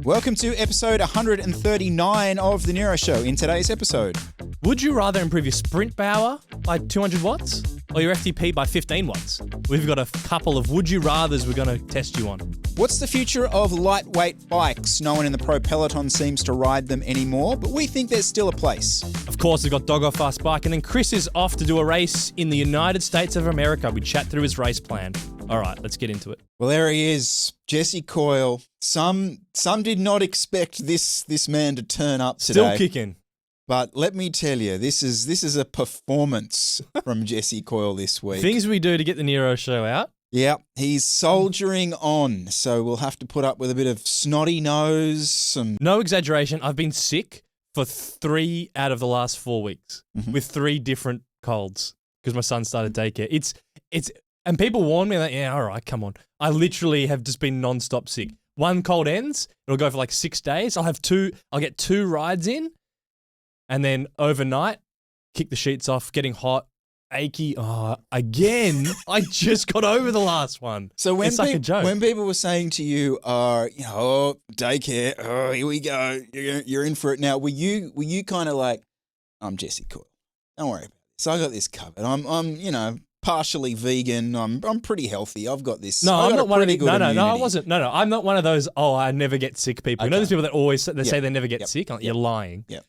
Welcome to episode 139 of the NERO Show. In today's episode, would you rather improve your sprint power by 200 watts or your FTP by 15 watts? We've got a couple of would you rathers we're going to test you on. What's the future of lightweight bikes? No one in the pro peloton seems to ride them anymore, but we think there's still a place. Of course, we've got Doggo Fast Bike, and then Chris is off to do a race in the United States of America. We chat through his race plan. All right, let's get into it. Well, there he is, Jesse Coyle. Some did not expect this man to turn up today. Still kicking. But let me tell you, this is a performance from Jesse Coyle this week. Things we do to get the NERO Show out. Yeah, he's soldiering on, so we'll have to put up with a bit of snotty nose. No exaggeration, I've been sick for 3 out of the last 4 weeks with 3 different colds because my son started daycare. It's and people warn me that, yeah, all right, come on. I literally have just been non-stop sick. One cold ends, it'll go for like 6 days. I'll get 2 rides in, and then overnight, kick the sheets off, getting hot, achy. Oh, again, I just got over the last one. So when it's like a joke. When people were saying to you, oh, daycare, oh, here we go, you're in for it now. Were you kind of like, I'm Jesse Coyle, don't worry about this. I got this covered. I'm partially vegan. I'm pretty healthy. I've got this. No, I'm not one of the. No, I wasn't. wasn't. No, I'm not one of those. Oh, I never get sick people. Okay. You know, those people that always say they never get sick. You're lying. Yeah.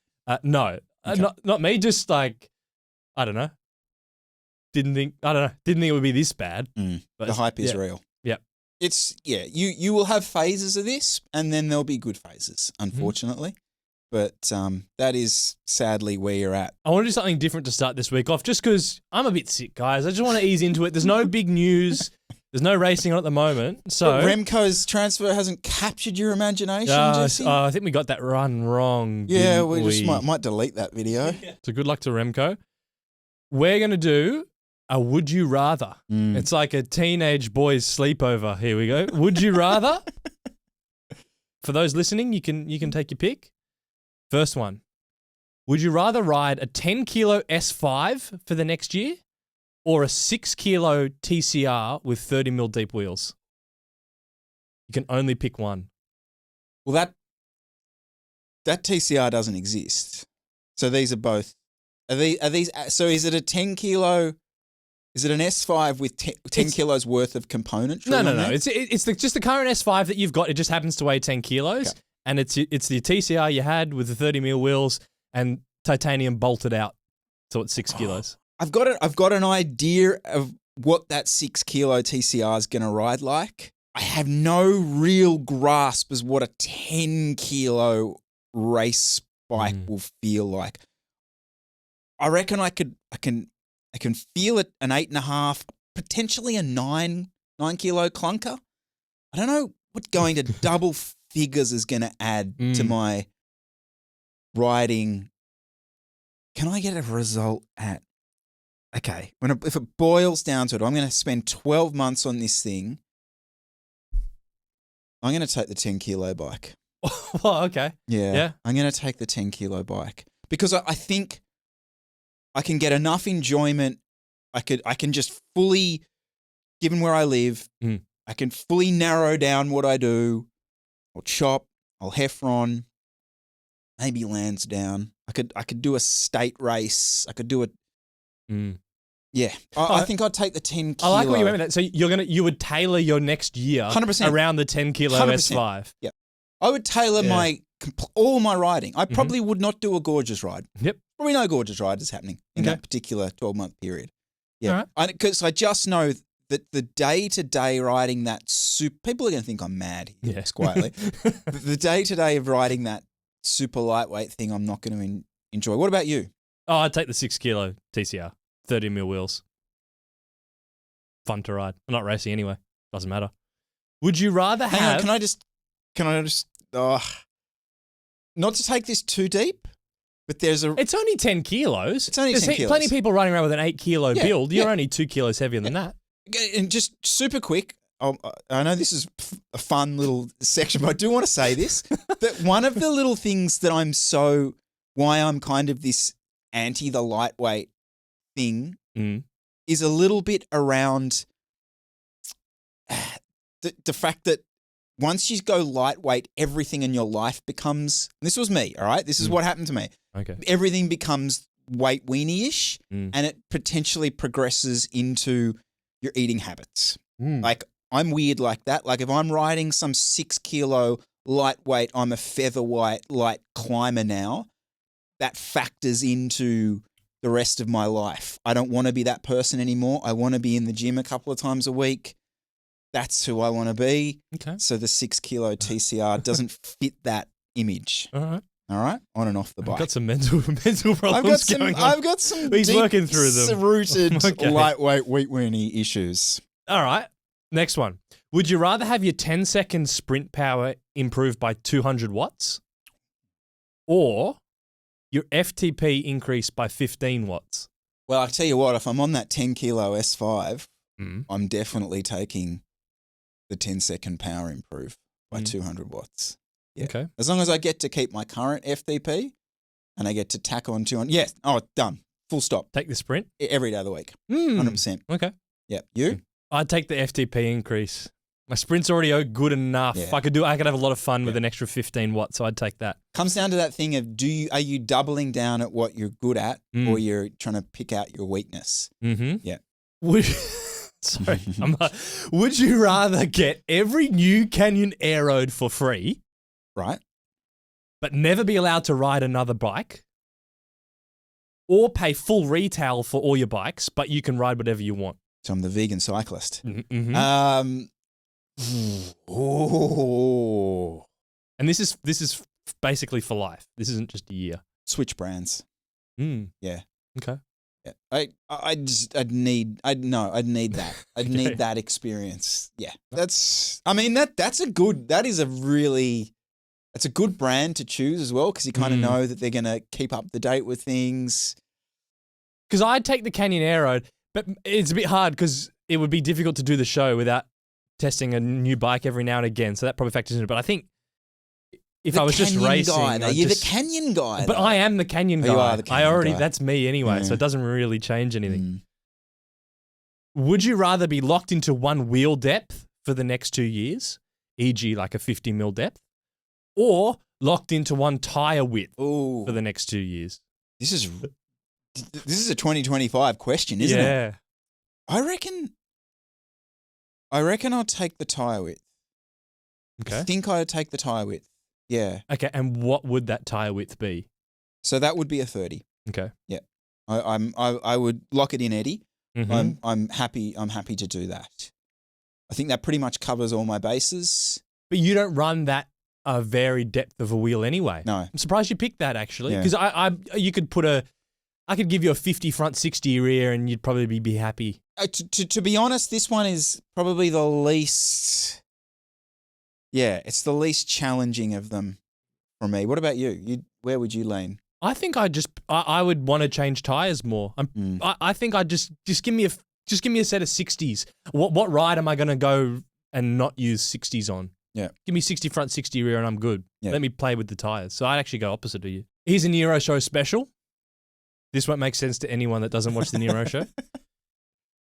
No, Okay. Not me. Just like, I don't know. Didn't think it would be this bad. But the hype is real. Yeah. You will have phases of this, and then there'll be good phases, unfortunately. But that is sadly where you're at. I want to do something different to start this week off, just because I'm a bit sick, guys. I just want to ease into it. There's no big news. There's no racing on at the moment. So but Remco's transfer hasn't captured your imagination, Jesse? I think we got that run wrong. Yeah, we just might delete that video. So good luck to Remco. We're going to do a would you rather. It's like a teenage boys sleepover. Here we go. Would you rather? For those listening, you can take your pick. First one. Would you rather ride a 10kg S5 for the next year or a 6kg TCR with 30mm deep wheels? You can only pick one. Well, that TCR doesn't exist. So these are both. Are these? So is it a 10kg? Is it an S5 with 10 kilos worth of componentry? No. It's just the current S5 that you've got. It just happens to weigh 10 kilos. Okay. And it's the TCR you had with the 30mm wheels and titanium bolted out, so it's 6 kilos. I've got an idea of what that 6kg TCR is going to ride like. I have no real grasp as what a 10kg race bike will feel like. I reckon I can feel it an 8.5, potentially a 9 kilo clunker. I don't know what going to double figures is going to add to my riding. Can I get a result at, okay, if it boils down to it, I'm going to spend 12 months on this thing. I'm going to take the 10kg bike. Well, okay. Yeah. I'm going to take the 10kg bike because I think I can get enough enjoyment. I can just fully, given where I live, I can fully narrow down what I do. I'll chop, I'll heffron, maybe Lansdowne. I could do a state race. I could do it. Yeah. I think I'd take the 10kg. I like what you meant with that. So you would tailor your next year 100%. around the 10kg 100%. S5. Yeah. I would tailor all my riding. I probably would not do a gorgeous ride. Yep. Probably no gorgeous ride is happening in that particular 12-month period. Yeah. All right. Because I just know that the day-to-day riding that people are going to think I'm mad here, quietly. The day-to-day of riding that super lightweight thing, I'm not going to enjoy. What about you? Oh, I'd take the 6kg TCR, 30mm wheels. Fun to ride. I'm not racing anyway. Doesn't matter. Would you rather have... Hang on, can I just... not to take this too deep, but there's a... It's only 10 kilos. It's only 10 kilos. Plenty of people riding around with an 8kg build. You're only 2 kilos heavier than that. And just super quick, I know this is a fun little section, but I do want to say this, that one of the little things that why I'm kind of this anti the lightweight thing is a little bit around the fact that once you go lightweight, everything in your life becomes, this was me, all right? This is what happened to me. Okay. Everything becomes weight weenie-ish Mm. and it potentially progresses into your eating habits. Mm. Like I'm weird like that. Like if I'm riding some 6 kilo lightweight, I'm a featherweight light climber now, that factors into the rest of my life. I don't want to be that person anymore. I want to be in the gym a couple of times a week. That's who I want to be. Okay. So the 6 kilo TCR doesn't fit that image. All right. All right, on and off the bike. I've got some mental problems going on. I've got some He's working through them. rooted Okay. lightweight wheat weenie issues. All right. Next one. Would you rather have your 10-second sprint power improved by 200 watts or your FTP increased by 15 watts? Well, I tell you what, if I'm on that 10 kilo S5, Mm. I'm definitely taking the 10-second power improve by 200 watts. Yeah. Okay. As long as I get to keep my current FTP and I get to tack on 200. Yes. Oh, done. Full stop. Take the sprint? Every day of the week. Mm. 100%. Okay. Yeah. You? I'd take the FTP increase. My sprint's already good enough. Yeah. I could have a lot of fun with an extra 15 watts, so I'd take that. Comes down to that thing of are you doubling down at what you're good at or you're trying to pick out your weakness? Mm-hmm. Yeah. Sorry. Would you rather get every new Canyon Aeroad for free, Right. but never be allowed to ride another bike, or pay full retail for all your bikes, but you can ride whatever you want? So I'm the vegan cyclist. Mm-hmm. Oh. And this is basically for life. This isn't just a year. Switch brands. Mm. Yeah. Okay. Yeah. I'd need that. I'd need that experience. Yeah. That's a good brand to choose as well, because you kind of know that they're going to keep up to date with things. Because I'd take the Canyon Aeroad, but it's a bit hard because it would be difficult to do the show without testing a new bike every now and again. So that probably factors in it. But I think if I was just racing, you're the Canyon guy. But I am the Canyon guy. You are the Canyon guy. That's me anyway. So it doesn't really change anything. Would you rather be locked into one wheel depth for the next 2 years, e.g. like a 50 mil depth, or locked into one tire width for the next 2 years? This is a 2025 question, isn't it? Yeah. I reckon I'll take the tire width. Okay. I think I'd take the tire width. Yeah. Okay, and what would that tire width be? So that would be a 30. Okay. Yeah. I would lock it in, Eddie. Mm-hmm. I'm happy to do that. I think that pretty much covers all my bases. But you don't run that varied depth of a wheel anyway. No. I'm surprised you picked that actually, Yeah. because I could give you a 50 front, 60 rear, and you'd probably be happy. To be honest, this one is probably the least. Yeah, it's the least challenging of them for me. What about you? Where would you lean? I think I would want to change tires more. I think I'd just give me a set of 60s. What ride am I going to go and not use 60s on? Yeah. Give me 60 front, 60 rear, and I'm good. Yeah. Let me play with the tires. So I'd actually go opposite of you. Here's a NERO show special. This won't make sense to anyone that doesn't watch the NERO show.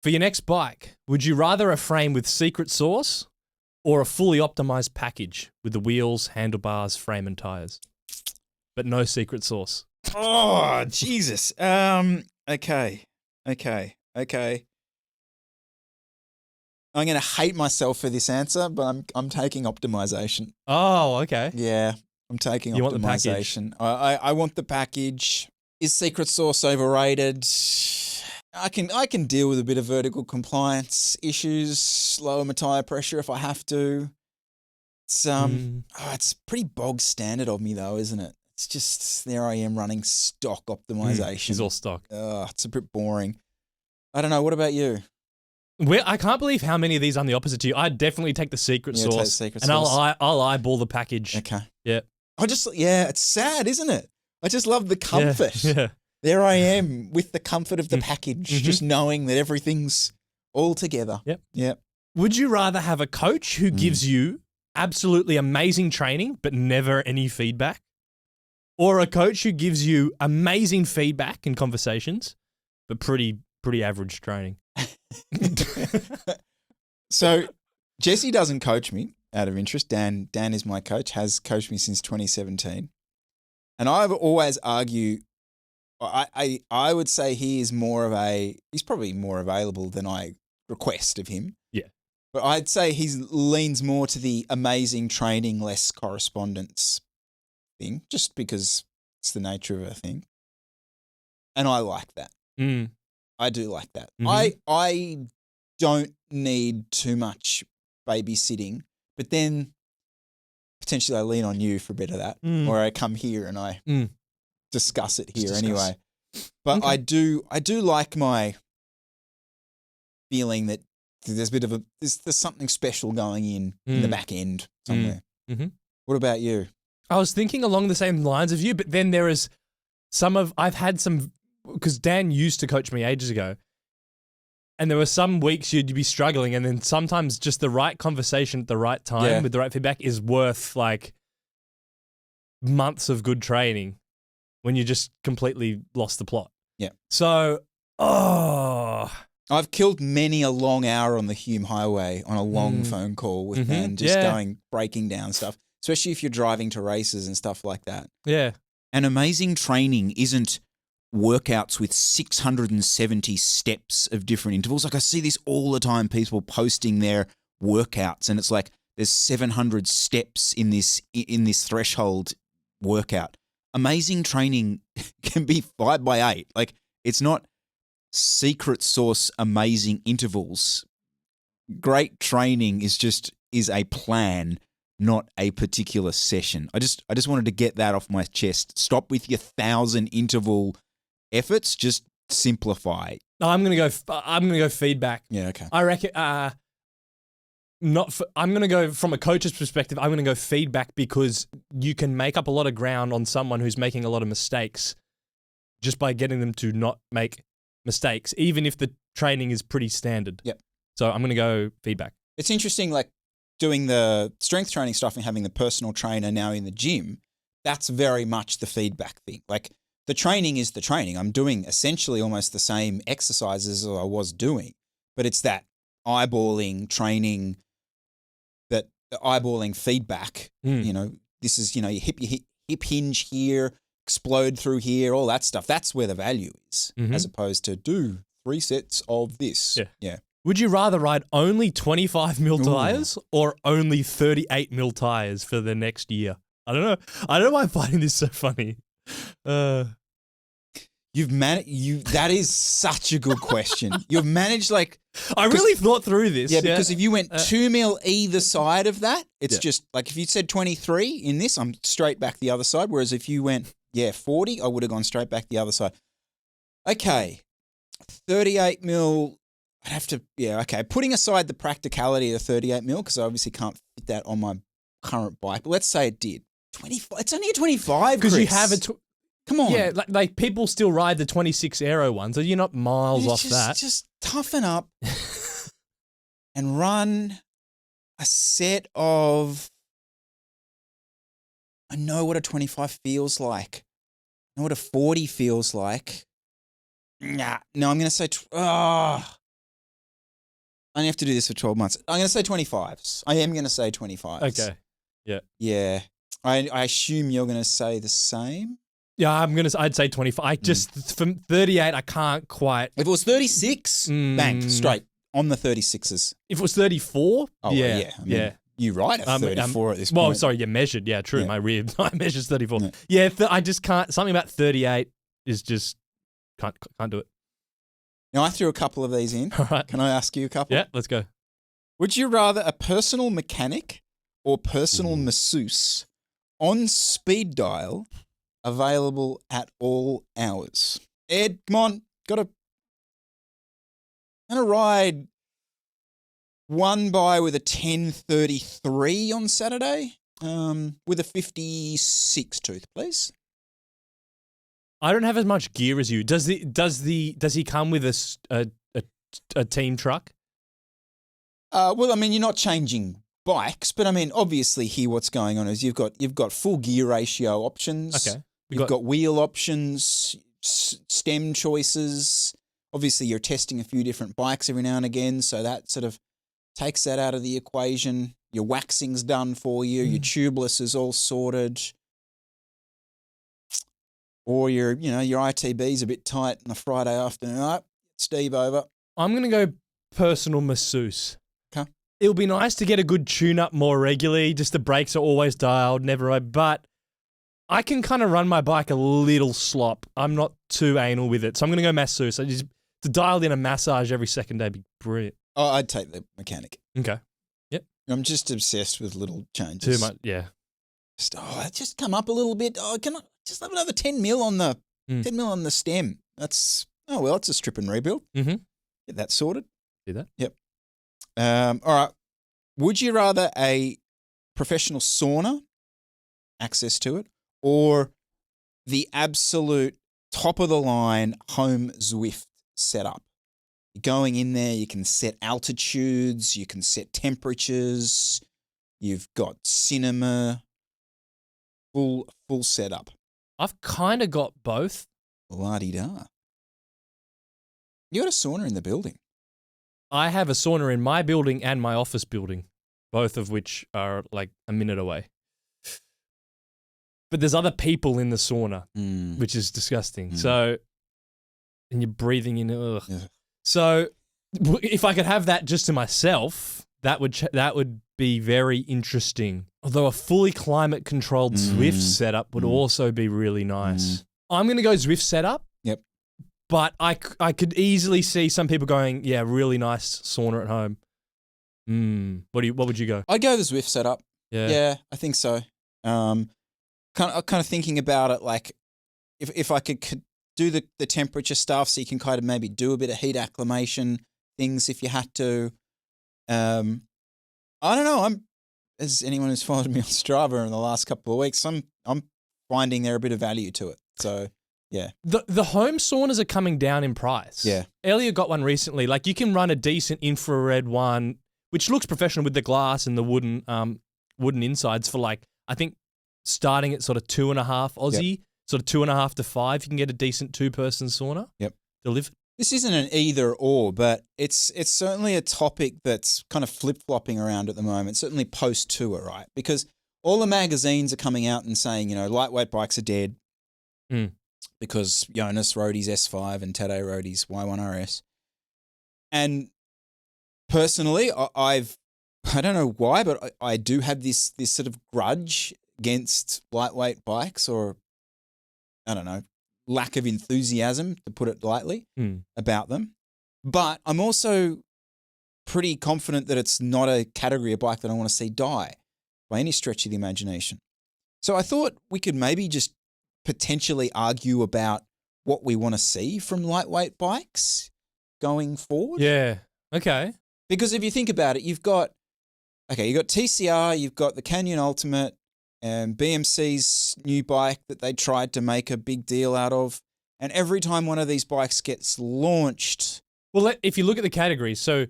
For your next bike, would you rather a frame with secret sauce or a fully optimized package with the wheels, handlebars, frame, and tires, but no secret sauce? Oh, Jesus. Okay. I'm going to hate myself for this answer, but I'm taking optimization. Oh, okay. Yeah, I'm taking You want the package? optimization. I want the package. Is secret sauce overrated? I can deal with a bit of vertical compliance issues, lower my tire pressure if I have to. It's pretty bog standard of me though, isn't it? It's just there I am running stock optimization. It's all stock. It's a bit boring. I don't know. What about you? I can't believe how many of these I'm the opposite to you. I'd definitely take the secret Yeah, take sauce, secret and sauce. I'll eyeball the package. Okay. Yeah. It's sad, isn't it? I just love the comfort. Yeah. There I am with the comfort of the package, just knowing that everything's all together. Yep. Would you rather have a coach who gives you absolutely amazing training but never any feedback, or a coach who gives you amazing feedback and conversations but pretty average training? So Jesse doesn't coach me. out of interest. Dan is my coach, has coached me since 2017. And I've always argued, I would say he's probably more available than I request of him. Yeah. But I'd say he leans more to the amazing training, less correspondence thing, just because it's the nature of a thing. And I like that. Mm. I do like that. Mm-hmm. I don't need too much babysitting, but then potentially I lean on you for a bit of that, or I come here and I discuss it here anyway. But okay. I do like my feeling that there's a bit of there's something special going in the back end somewhere. Mm-hmm. What about you? I was thinking along the same lines of you, but then there is I've had some, because Dan used to coach me ages ago, and there were some weeks you'd be struggling, and then sometimes just the right conversation at the right time with the right feedback is worth like months of good training when you just completely lost the plot. Yeah. So, I've killed many a long hour on the Hume Highway on a long phone call with Ben, just breaking down stuff, especially if you're driving to races and stuff like that. Yeah. And amazing training isn't workouts with 670 steps of different intervals. Like I see this all the time, people posting their workouts, and it's like there's 700 steps in this threshold workout. Amazing training can be 5x8. Like it's not secret sauce amazing intervals. Great training is a plan, not a particular session. I just wanted to get that off my chest. Stop with your 1,000 interval efforts. Just simplify. No, I'm gonna go feedback. Yeah, okay. I reckon. I'm gonna go from a coach's perspective. I'm gonna go feedback because you can make up a lot of ground on someone who's making a lot of mistakes just by getting them to not make mistakes, even if the training is pretty standard. Yep. So I'm gonna go feedback. It's interesting, like doing the strength training stuff and having the personal trainer now in the gym. That's very much the feedback thing. Like the training is the training. I'm doing essentially almost the same exercises as I was doing, but it's that eyeballing training, that eyeballing feedback. You know, this is, your hip hinge here, explode through here, all that stuff. That's where the value is, as opposed to do 3 sets of this. Yeah. Would you rather ride only 25 mil tires or only 38 mil tires for the next year? I don't know. I don't know why I'm finding this so funny. That is such a good question. You've managed I really thought through this. Yeah, because if you went 2 mil either side of that, it's just like if you said 23 in this, I'm straight back the other side. Whereas if you went 40, I would have gone straight back the other side. Okay, 38 mil. I'd have to, okay. Putting aside the practicality of the 38 mil, because I obviously can't fit that on my current bike, but let's say it did. 25. It's only a 25, because you have come on. Yeah, like people still ride the 26 Aero ones. So you're not miles off that. Just toughen up and run a set of. I know what a 25 feels like. I know what a 40 feels like. No, I'm going to say. I only have to do this for 12 months. I'm going to say 25s. I am going to say 25s. Okay. Yeah. Yeah. I assume you're going to say the same. Yeah, I'd say 25. I just, from 38, I can't quite. If it was 36, bang, straight on the 36s. If it was 34? Oh, yeah. I mean, you ride at 34 at this point. Well, sorry, you measured. Yeah, true. Yeah. My rear measures 34. Yeah, I just can't. Something about 38 is just, can't do it. Now, I threw a couple of these in. All right. Can I ask you a couple? Yeah, let's go. Would you rather a personal mechanic or personal masseuse on speed dial available at all hours? Ed, come on. I'm going to ride one by with a 1033 on Saturday with a 56 tooth, please. I don't have as much gear as you. Does he come with a team truck? Well, I mean, you're not changing bikes, but I mean, obviously here what's going on is you've got full gear ratio options. Okay. You've got wheel options, stem choices. Obviously, you're testing a few different bikes every now and again, so that sort of takes that out of the equation. your waxing's done for you, your tubeless is all sorted, or your ITB's a bit tight on a Friday afternoon. All right, Steve over. I'm going to go personal masseuse. Okay. It'll be nice to get a good tune-up more regularly. Just the brakes are always dialed, never right. But I can kind of run my bike a little slop. I'm not too anal with it. So I'm going to go masseuse. To dial in a massage every second day would be brilliant. Oh, I'd take the mechanic. Okay. Yep. I'm just obsessed with little changes. Too much, yeah. Just come up a little bit. Oh, can I just have another 10 mil on the 10 mil on the stem? It's a strip and rebuild. Mm-hmm. Get that sorted. Do that. Yep. All right. Would you rather a professional sauna, access to it, or the absolute top of the line home Zwift setup? Going in there, you can set altitudes, you can set temperatures, you've got cinema, full setup. I've kind of got both. La-di-da. You got a sauna in the building. I have a sauna in my building and my office building, both of which are like a minute away. But there's other people in the sauna, which is disgusting. So, and you're breathing in. Ugh. Yeah. So, if I could have that just to myself, that would be very interesting. Although a fully climate-controlled Zwift setup would also be really nice. I'm going to go Zwift setup. Yep. But I could easily see some people going, yeah, really nice sauna at home. What would you go? I'd go the Zwift setup. Yeah, I think so. Kind of thinking about it like if I could do the temperature stuff, so you can kind of maybe do a bit of heat acclimation things if you had to. I don't know. As anyone who's followed me on Strava in the last couple of weeks, I'm finding there a bit of value to it. So yeah, the home saunas are coming down in price. Yeah, Elliot got one recently. Like you can run a decent infrared one, which looks professional with the glass and the wooden insides for like I think starting at sort of 2.5 Aussie. Sort of 2.5 to 5, you can get a decent 2-person sauna. Yep. Delivered. This isn't an either or, but it's certainly a topic that's kind of flip-flopping around at the moment, certainly post-tour, right? Because all the magazines are coming out and saying, lightweight bikes are dead because Jonas rode his S5 and Tadej rode his Y1 RS. And personally, I don't know why, but I do have this sort of grudge against lightweight bikes, or I don't know, lack of enthusiasm, to put it lightly, about them. But I'm also pretty confident that it's not a category of bike that I want to see die by any stretch of the imagination. So I thought we could maybe just potentially argue about what we want to see from lightweight bikes going forward. Yeah. Okay. Because if you think about it, you've got TCR, you've got the Canyon Ultimate, and BMC's new bike that they tried to make a big deal out of. And every time one of these bikes gets launched... Well, if you look at the categories, so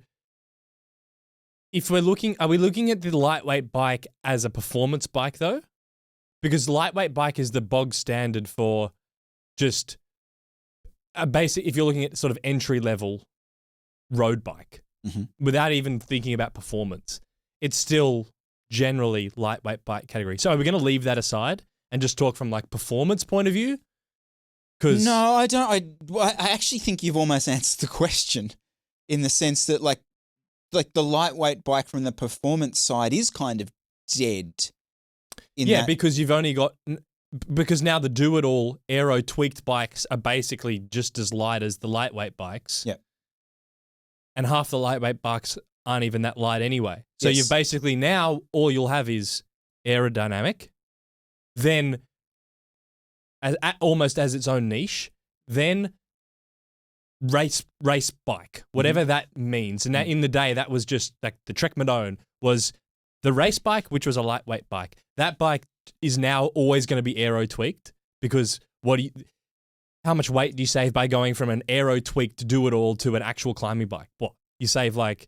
if are we looking at the lightweight bike as a performance bike though? Because lightweight bike is the bog standard for just a basic, if you're looking at sort of entry level road bike, without even thinking about performance, it's still generally lightweight bike category. So are we going to leave that aside and just talk from like performance point of view? No, I don't. I actually think you've almost answered the question in the sense that like the lightweight bike from the performance side is kind of dead. Because you've only got because now the do-it-all aero tweaked bikes are basically just as light as the lightweight bikes. Yeah. And half the lightweight bikes aren't even that light anyway. So you've basically now all you'll have is aerodynamic, then almost as its own niche, then race bike, whatever that means. And that in the day, that was just like the Trek Madone was the race bike, which was a lightweight bike. That bike is now always going to be aero tweaked because how much weight do you save by going from an aero tweaked do-it-all to an actual climbing bike? What? You save like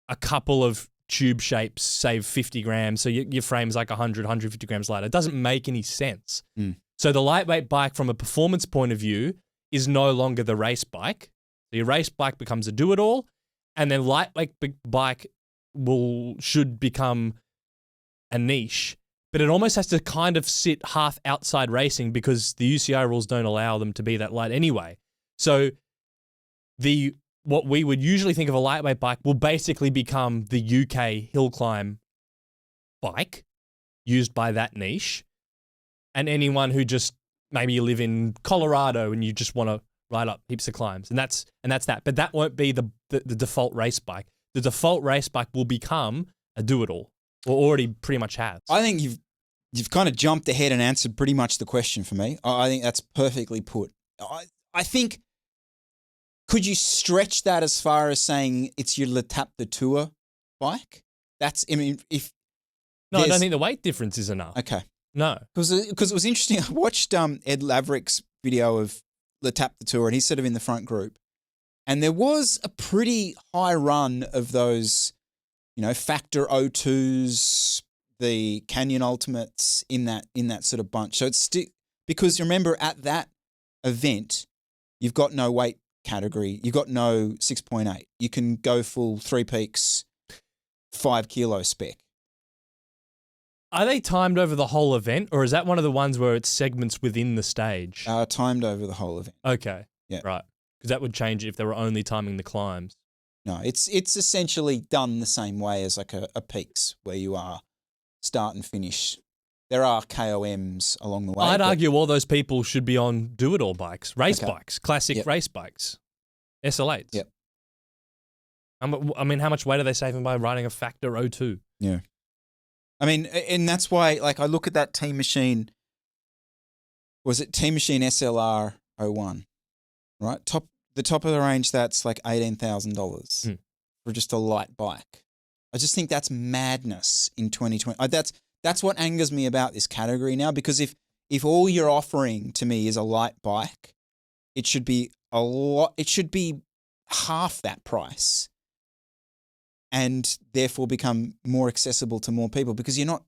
a couple of tube shapes, save 50 grams, so your frame's like 100, 150 grams lighter. It doesn't make any sense. So the lightweight bike from a performance point of view is no longer the race bike. So your race bike becomes a do-it-all, and then lightweight bike should become a niche, but it almost has to kind of sit half outside racing because the UCI rules don't allow them to be that light anyway. So what we would usually think of a lightweight bike will basically become the UK hill climb bike used by that niche. And anyone who just, maybe you live in Colorado and you just want to ride up heaps of climbs, and that's that. But that won't be the default race bike. The default race bike will become a do-it-all, or already pretty much has. I think you've kind of jumped ahead and answered pretty much the question for me. I think that's perfectly put. I think, could you stretch that as far as saying it's your L'Etape de Tour bike? That's, I mean, if... No, I don't think the weight difference is enough. Okay. No. Because it was interesting. I watched Ed Laverick's video of L'Etape de Tour, and he's sort of in the front group. And there was a pretty high run of those, Factor O2s, the Canyon Ultimates in that sort of bunch. So it's because remember at that event, you've got no weight category. You've got no 6.8. You can go full 3 peaks, 5 kilo spec. Are they timed over the whole event, or is that one of the ones where it's segments within the stage? Timed over the whole event. Okay. Yeah. Right. Because that would change it if they were only timing the climbs. No, it's essentially done the same way as like a peaks, where you are start and finish. There are KOMs along the way. I'd argue all those people should be on do-it-all bikes, race bikes, classic race bikes, SL8s. Yep. I mean, how much weight are they saving by riding a Factor O2? Yeah. I mean, and that's why, like, I look at that Team Machine. Was it Team Machine SLR 01? Right, the top of the range. That's like $18,000 for just a light bike. I just think that's madness in 2020. That's what angers me about this category now. Because if all you're offering to me is a light bike, it should be a lot. It should be half that price, and therefore become more accessible to more people, because you're not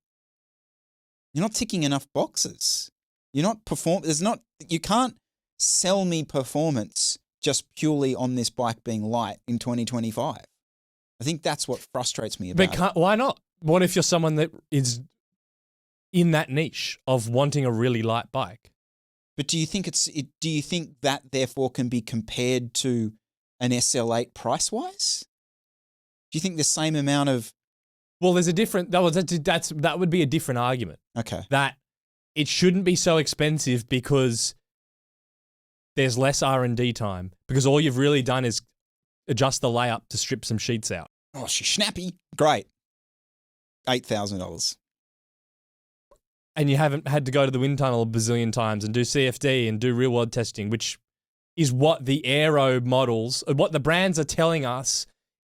ticking enough boxes. You're not you can't sell me performance just purely on this bike being light in 2025. I think that's what frustrates me about it. Why not? What if you're someone that is in that niche of wanting a really light bike? But do you think that therefore can be compared to an SL8 price-wise? Do you think the same amount of... Well, there's a different... That would be a different argument. Okay. That it shouldn't be so expensive because there's less R&D time, because all you've really done is adjust the layup to strip some sheets out. Oh, she's snappy. Great. $8,000. And you haven't had to go to the wind tunnel a bazillion times and do CFD and do real-world testing, which is what the Aero models, what the brands are telling us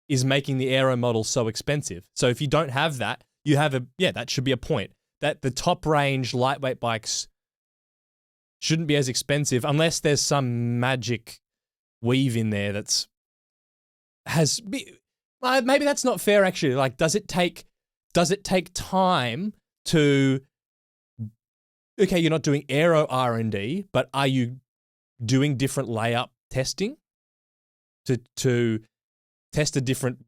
is making the Aero model so expensive. So if you don't have that, that should be a point. That the top range lightweight bikes shouldn't be as expensive unless there's some magic weave in there maybe that's not fair actually. Like, does it take time to, okay, you're not doing Aero R&D, but are you doing different layup testing to test a different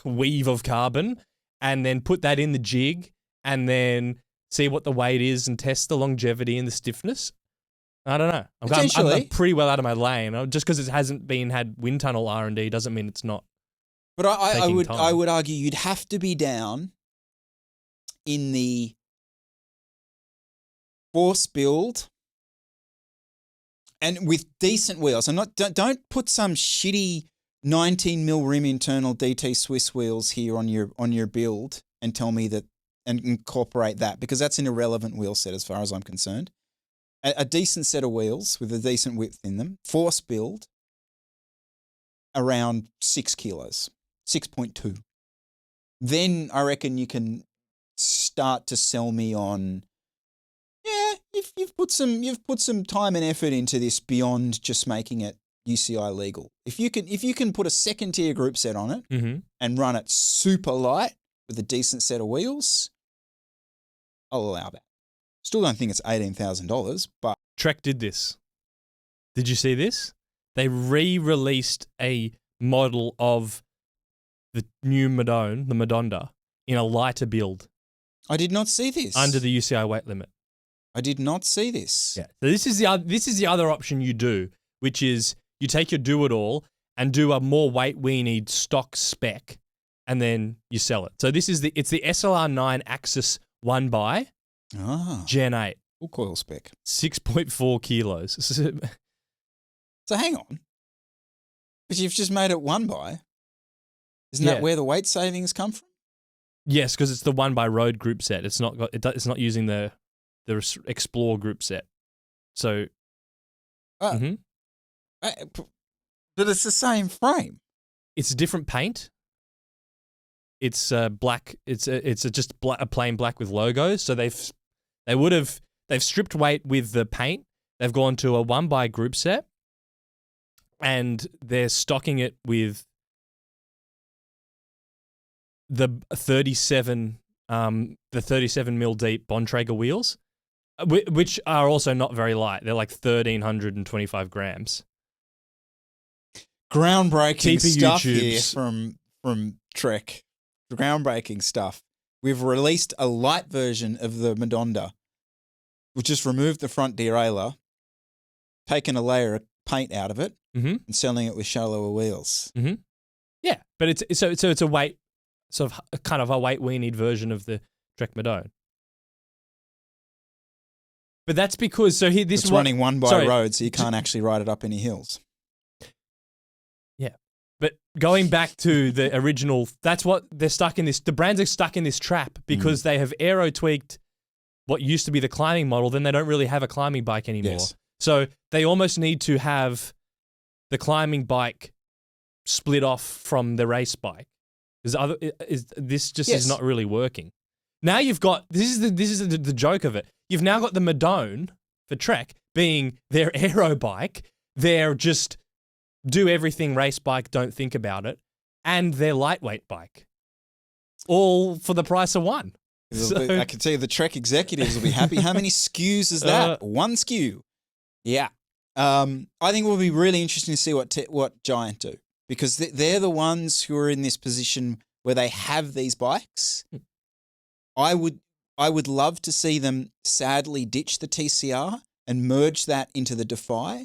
weave of carbon and then put that in the jig and then see what the weight is and test the longevity and the stiffness? I don't know. I'm pretty well out of my lane. Just because it hasn't had wind tunnel R&D doesn't mean it's not. But I would argue you'd have to be down in the force build and with decent wheels. And don't put some shitty 19mm rim internal DT Swiss wheels here on your build and tell me that and incorporate that, because that's an irrelevant wheel set as far as I'm concerned. A decent set of wheels with a decent width in them, force build, around 6 kilos, 6.2. Then I reckon you can start to sell me on, you've put some time and effort into this beyond just making it UCI legal. If you can put a second tier group set on it and run it super light with a decent set of wheels, I'll allow that. Still don't think it's $18,000, but... Trek did this. Did you see this? They re-released a model of the new Madone, the Madonda, in a lighter build I did not see this. under the UCI weight limit. I did not see this. Yeah. So this is the other option you do, which is you take your do-it-all and do a more weight-weenied stock spec, and then you sell it. So it's the SLR9 Axis 1x Gen 8. Full coil spec. 6.4 kilos. So hang on. But you've just made it 1x. Isn't that where the weight savings come from? Yes, because it's the 1x road group set. It's not using the Explore group set. So, But it's the same frame. It's a different paint. It's black. It's just a plain black with logos. So they've stripped weight with the paint. They've gone to a 1x group set, and they're stocking it with the 37 mil deep Bontrager wheels, which are also not very light. They're like 1,325 grams. Groundbreaking stuff here from Trek. Groundbreaking stuff. We've released a light version of the Madonda. We've just removed the front derailleur, taken a layer of paint out of it, and selling it with shallower wheels. Mm-hmm. Yeah, but it's a weight, sort of kind of a weight-weenied version of the Trek Madone. But that's because it's running 1x road, so you can't actually ride it up any hills. Yeah, but going back to the original, that's what they're stuck in this. The brands are stuck in this trap because they have aero tweaked what used to be the climbing model. Then they don't really have a climbing bike anymore. Yes. So they almost need to have the climbing bike split off from the race bike. This is not really working. Now you've got this is the joke of it. You've now got the Madone for Trek being their aero bike. They're just do everything race bike, don't think about it, and their lightweight bike, all for the price of one. I can tell you the Trek executives will be happy. How many SKUs is that? One SKU. Yeah. I think it will be really interesting to see what Giant do, because they're the ones who are in this position where they have these bikes. I would love to see them sadly ditch the TCR and merge that into the Defy,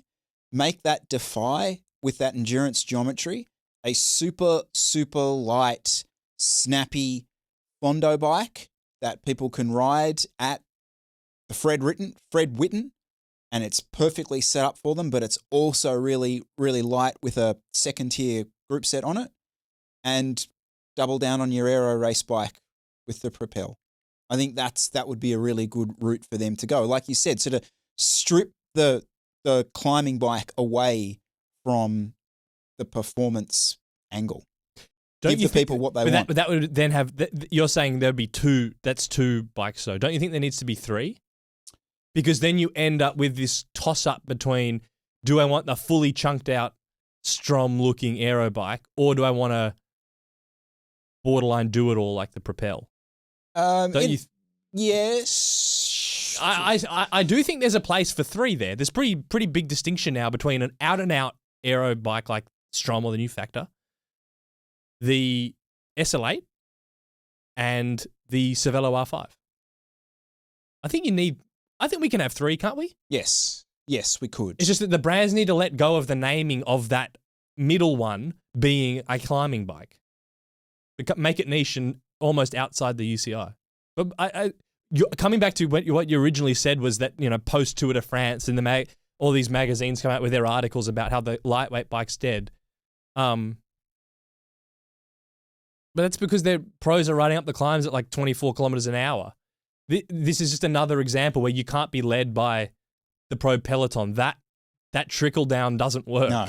make that Defy with that endurance geometry a super, super light, snappy Fondo bike that people can ride at the Fred Whitten, and it's perfectly set up for them, but it's also really, really light with a second tier group set on it, and double down on your aero race bike with the Propel. I think that would be a really good route for them to go. Like you said, sort of strip the climbing bike away from the performance angle. Give the people what they want. But that would then have. You're saying there'd be two. That's two bikes, though. Don't you think there needs to be three? Because then you end up with this toss up between: do I want the fully chunked out, Strom looking aero bike, or do I want a borderline do it all like the Propel? Yes. I do think there's a place for three there. There's pretty big distinction now between an out and out aero bike like Strom or the new Factor, the SL8, and the Cervelo R5. I think we can have three, can't we? Yes, we could. It's just that the brands need to let go of the naming of that middle one being a climbing bike. Make it niche and almost outside the UCI. But coming back to what you originally said was that, post Tour de France and all these magazines come out with their articles about how the lightweight bike's dead. But that's because their pros are riding up the climbs at like 24 kilometers an hour. This is just another example where you can't be led by the pro peloton. That trickle down doesn't work. No.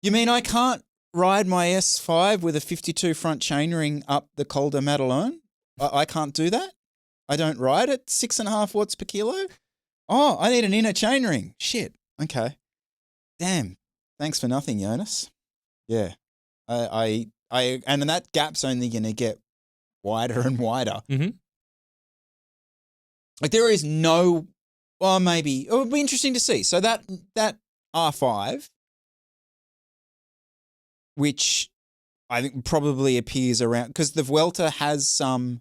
You mean I can't ride my S5 with a 52 front chainring up the Col de Madone? I can't do that? I don't ride at 6.5 watts per kilo? Oh, I need an inner chainring. Shit. Okay. Damn. Thanks for nothing, Jonas. Yeah. And that gap's only going to get wider and wider. Mm-hmm. Like there is no, well, maybe, it would be interesting to see. So that R5, which I think probably appears around because the Vuelta has some.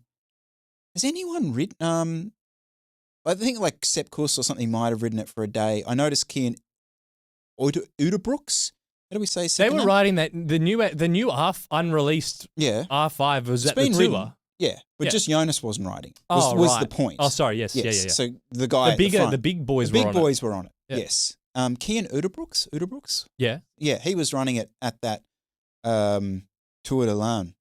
Has anyone ridden? I think like Sepp Kuss or something might have ridden it for a day. I noticed Kian Uderbrooks. How do we say They second were name? riding that the new unreleased R5 was at the been tour. ridden. Yeah, but Yeah. just Jonas wasn't riding. Oh, Was right. the point? Oh, sorry. Yes. Yeah. So the guy The bigger, at the front, the big boys the were big on boys were on it. Yeah. Yes. Kian Uderbrooks. Yeah. Yeah, he was running it at that Tour de Lan,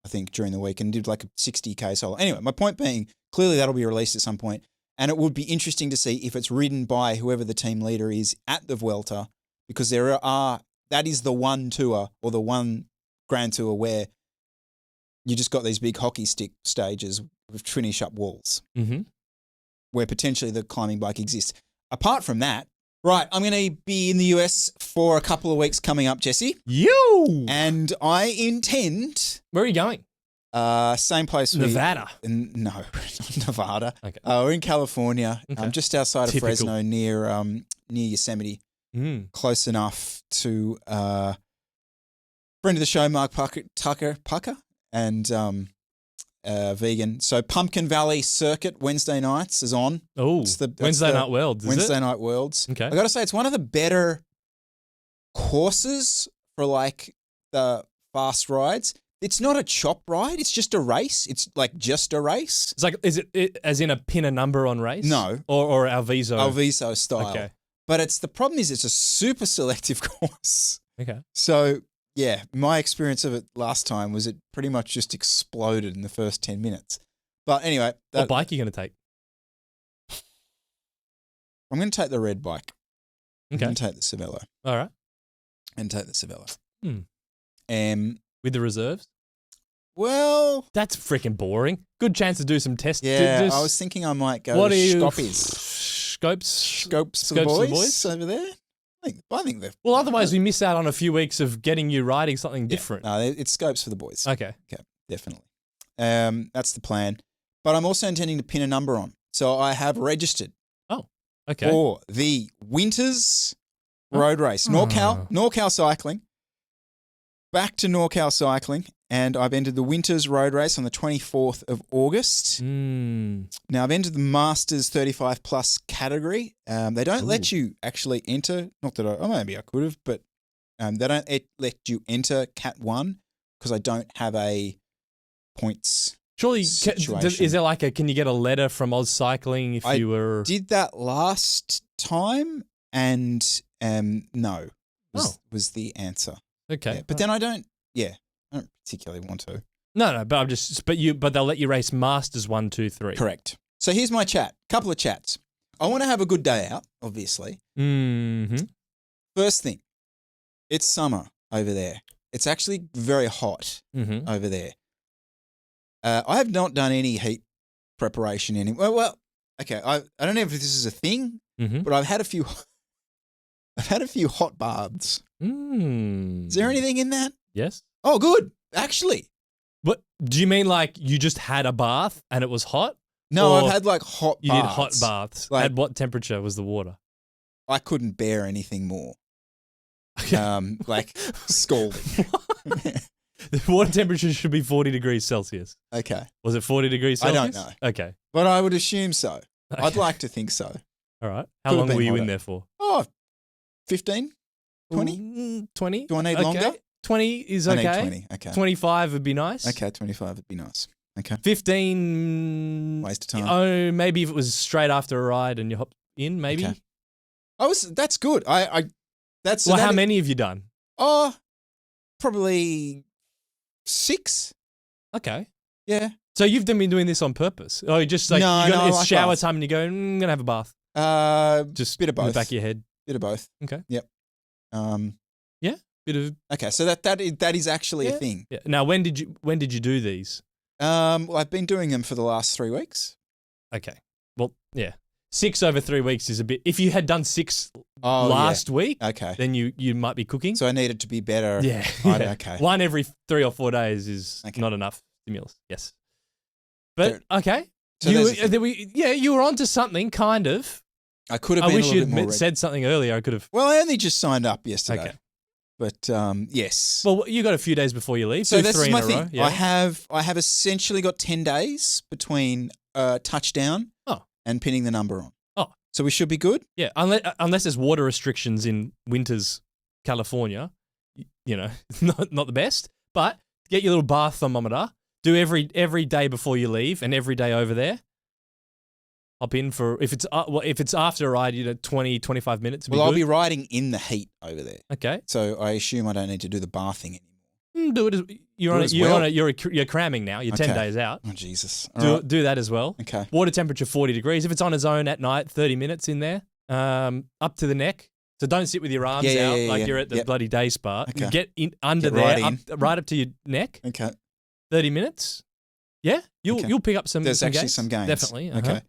I think, during the week and did like a 60K solo. Anyway, my point being, clearly that'll be released at some point, and it would be interesting to see if it's ridden by whoever the team leader is at the Vuelta, because that is the one tour or the one Grand Tour where you just got these big hockey stick stages with finish up walls Mm-hmm. where potentially the climbing bike exists. Apart from that, right, I'm going to be in the US for a couple of weeks coming up, Jesse. You. And I intend, Where are you going? same place. Nevada. No, not Nevada. Okay. We're in California, Okay. just outside Typical. of Fresno, near Yosemite, Mm. close enough to friend of the show, Mark Pucker, and vegan. So Pumpkin Valley Circuit Wednesday nights is on. Oh, It's that's Wednesday the Night Worlds. Is Wednesday it? Night Worlds. Okay. I got to say, it's one of the better courses for like the fast rides. It's not a chop ride. It's just a race. It's like just a race. It's like, is it as in a pin a number on race? No. Or Alviso? Alviso style. Okay. But the problem is it's a super selective course. Okay. So yeah, my experience of it last time was it pretty much just exploded in the first 10 minutes. But anyway, What bike are you going to take? I'm going to take the red bike. I'm Okay. going to take the Cervelo. All right. And take the Cervelo. Hmm. With the reserves? Well, That's freaking boring. Good chance to do some tests. yeah, I was thinking I might go What to are you? Scoppies. Scopes For the for the boys, boys? over there. I think they're... Well, otherwise we miss out on a few weeks of getting you riding something different. No, it's Scopes for the boys. Okay. Okay, definitely. That's the plan. But I'm also intending to pin a number on. So I have registered Okay. for the Winters Road Race. NorCal Cycling. Back to NorCal Cycling. And I've entered the Winters Road Race on the 24th of August. Mm. Now, I've entered the Masters 35 plus category. They don't let you actually enter. Not that maybe I could have, but they don't let you enter Cat 1 because I don't have a points. Surely, situation. is there like can you get a letter from Oz Cycling if you were... Did that last time, and no was the answer. Okay. Yeah, but then I don't particularly want to. No, but but they'll let you race Masters 1, 2, 3. Correct. So here's my couple of chats. I want to have a good day out, obviously. Mm-hmm. First thing, it's summer over there. It's actually very hot Mm-hmm. over there. I have not done any heat preparation anymore. Well, okay. I don't know if this is a thing, Mm-hmm. but I've had a few hot baths. Mm. Is there anything in that? Yes. Oh, good. Actually, But do you mean like you just had a bath and it was hot? no. Or I've had like hot You baths. did hot baths. Like- At what temperature was the water? I couldn't bear anything more. Okay. Like scalding. The water temperature should be 40 degrees Celsius. Okay. Was it 40 degrees I Celsius? don't know. Okay. But I would assume so. I'd Okay. like to think so. All right. How Could have long been were you in hotter. there for? Oh, 15? 20? 20? Do I need Okay. longer? 20 is I okay. need 20. Okay. 25 would be nice. Okay, 25 would be nice. Okay. 15. Waste of time. Oh, maybe if it was straight after a ride and you hopped in, maybe. Okay. That's good. That's Well, how many have you done? Oh, probably 6. Okay. Yeah. So you've been doing this on purpose? Oh, you just like No, you got, no, I it's like shower baths. time and you go, I'm gonna have a bath. Just bit of in the both. back of your head. Bit of both. Okay. Yep. Bit of Okay, so that is actually a thing. yeah. Now, when did you do these? Well, I've been doing them for the last 3 weeks. Okay. Well, yeah. 6 over 3 weeks is a bit. If you had done 6 Oh, last week, Okay. then you might be cooking. So I needed to be better. yeah. Right, yeah. okay. One every 3 or 4 days is Okay. not enough stimulus. Yes. But okay. So you there's the you were onto something kind of. I could have I been wish a little bit more you'd said something earlier. I could have. Well, I only just signed up yesterday. Okay. But yes. Well, you got a few days before you leave. So Do that's 3 in my a thing. row. Yeah. I have essentially got 10 days between touchdown and pinning the number on. Oh. So we should be good? Yeah, unless there's water restrictions in winters California, it's not the best. But get your little bath thermometer. Do every day before you leave and every day over there. Hop in for if it's after a ride, 20, 25 minutes. I'll be riding in the heat over there. Okay. So I assume I don't need to do the bathing anymore. Do it. You're cramming now. You're 10 days out. Oh Jesus! Do that as well. Okay. Water temperature 40 degrees. If it's on its own at night, 30 minutes in there. Up to the neck. So don't sit with your arms out like you're at the bloody day spa. Okay. Get in under right up to your neck. Okay. 30 minutes. Yeah, you'll pick up some. There's actually some gains. Definitely. Okay.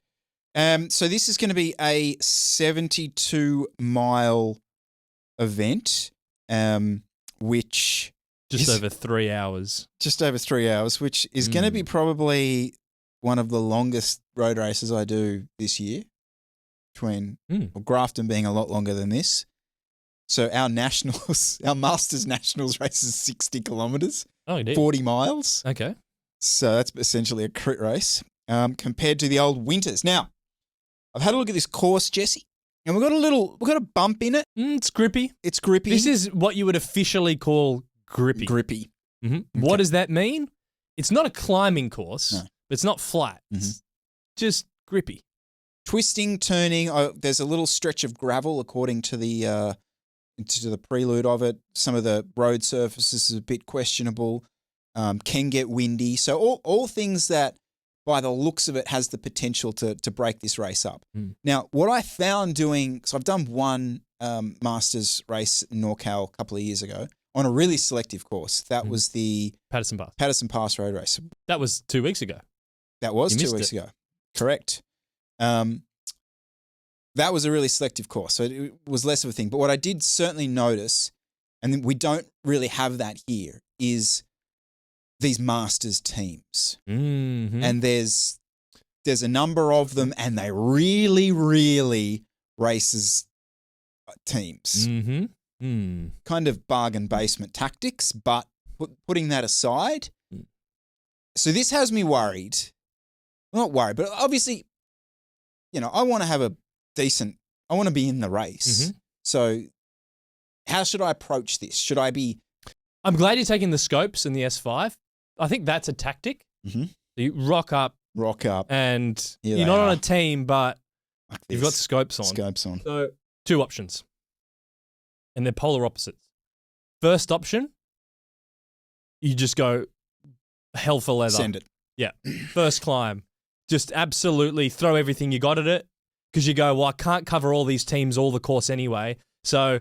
So this is going to be a 72-mile event, which just over 3 hours. Just over 3 hours, which is going to be probably one of the longest road races I do this year. Between Grafton being a lot longer than this. So our Masters Nationals race is 60 kilometres. Oh, indeed. 40 miles. Okay. So that's essentially a crit race compared to the old winters. Now, I've had a look at this course, Jesse, and we've got a bump in it. It's grippy. It's grippy. This is what you would officially call grippy. Grippy. Mm-hmm. Okay. What does that mean? It's not a climbing course. No. But it's not flat. It's just grippy. Twisting, turning. There's a little stretch of gravel according to the prelude of it. Some of the road surfaces is a bit questionable. Can get windy. So all things that, by the looks of it, has the potential to break this race up. Now, what I found doing, so I've done one Masters race in NorCal a couple of years ago on a really selective course. That was the Patterson Pass road race. That was 2 weeks ago. That was 2 weeks ago. Correct. That was a really selective course, so it was less of a thing. But what I did certainly notice, and we don't really have that here, is these Masters teams. Mm-hmm. And there's a number of them, and they really, really races teams. Mm-hmm. Kind of bargain basement tactics, but putting that aside, so this has me worried. Well, not worried, but obviously, I want to have I want to be in the race. Mm-hmm. So how should I approach this? Should I be... I'm glad you're taking the scopes and the S5. I think that's a tactic. Mm-hmm. You rock up. And you're not on a team, but like you've got scopes on. So 2 options. And they're polar opposites. First option, you just go hell for leather. Send it. Yeah. First climb. Just absolutely throw everything you got at it. Because you go, well, I can't cover all these teams all the course anyway. So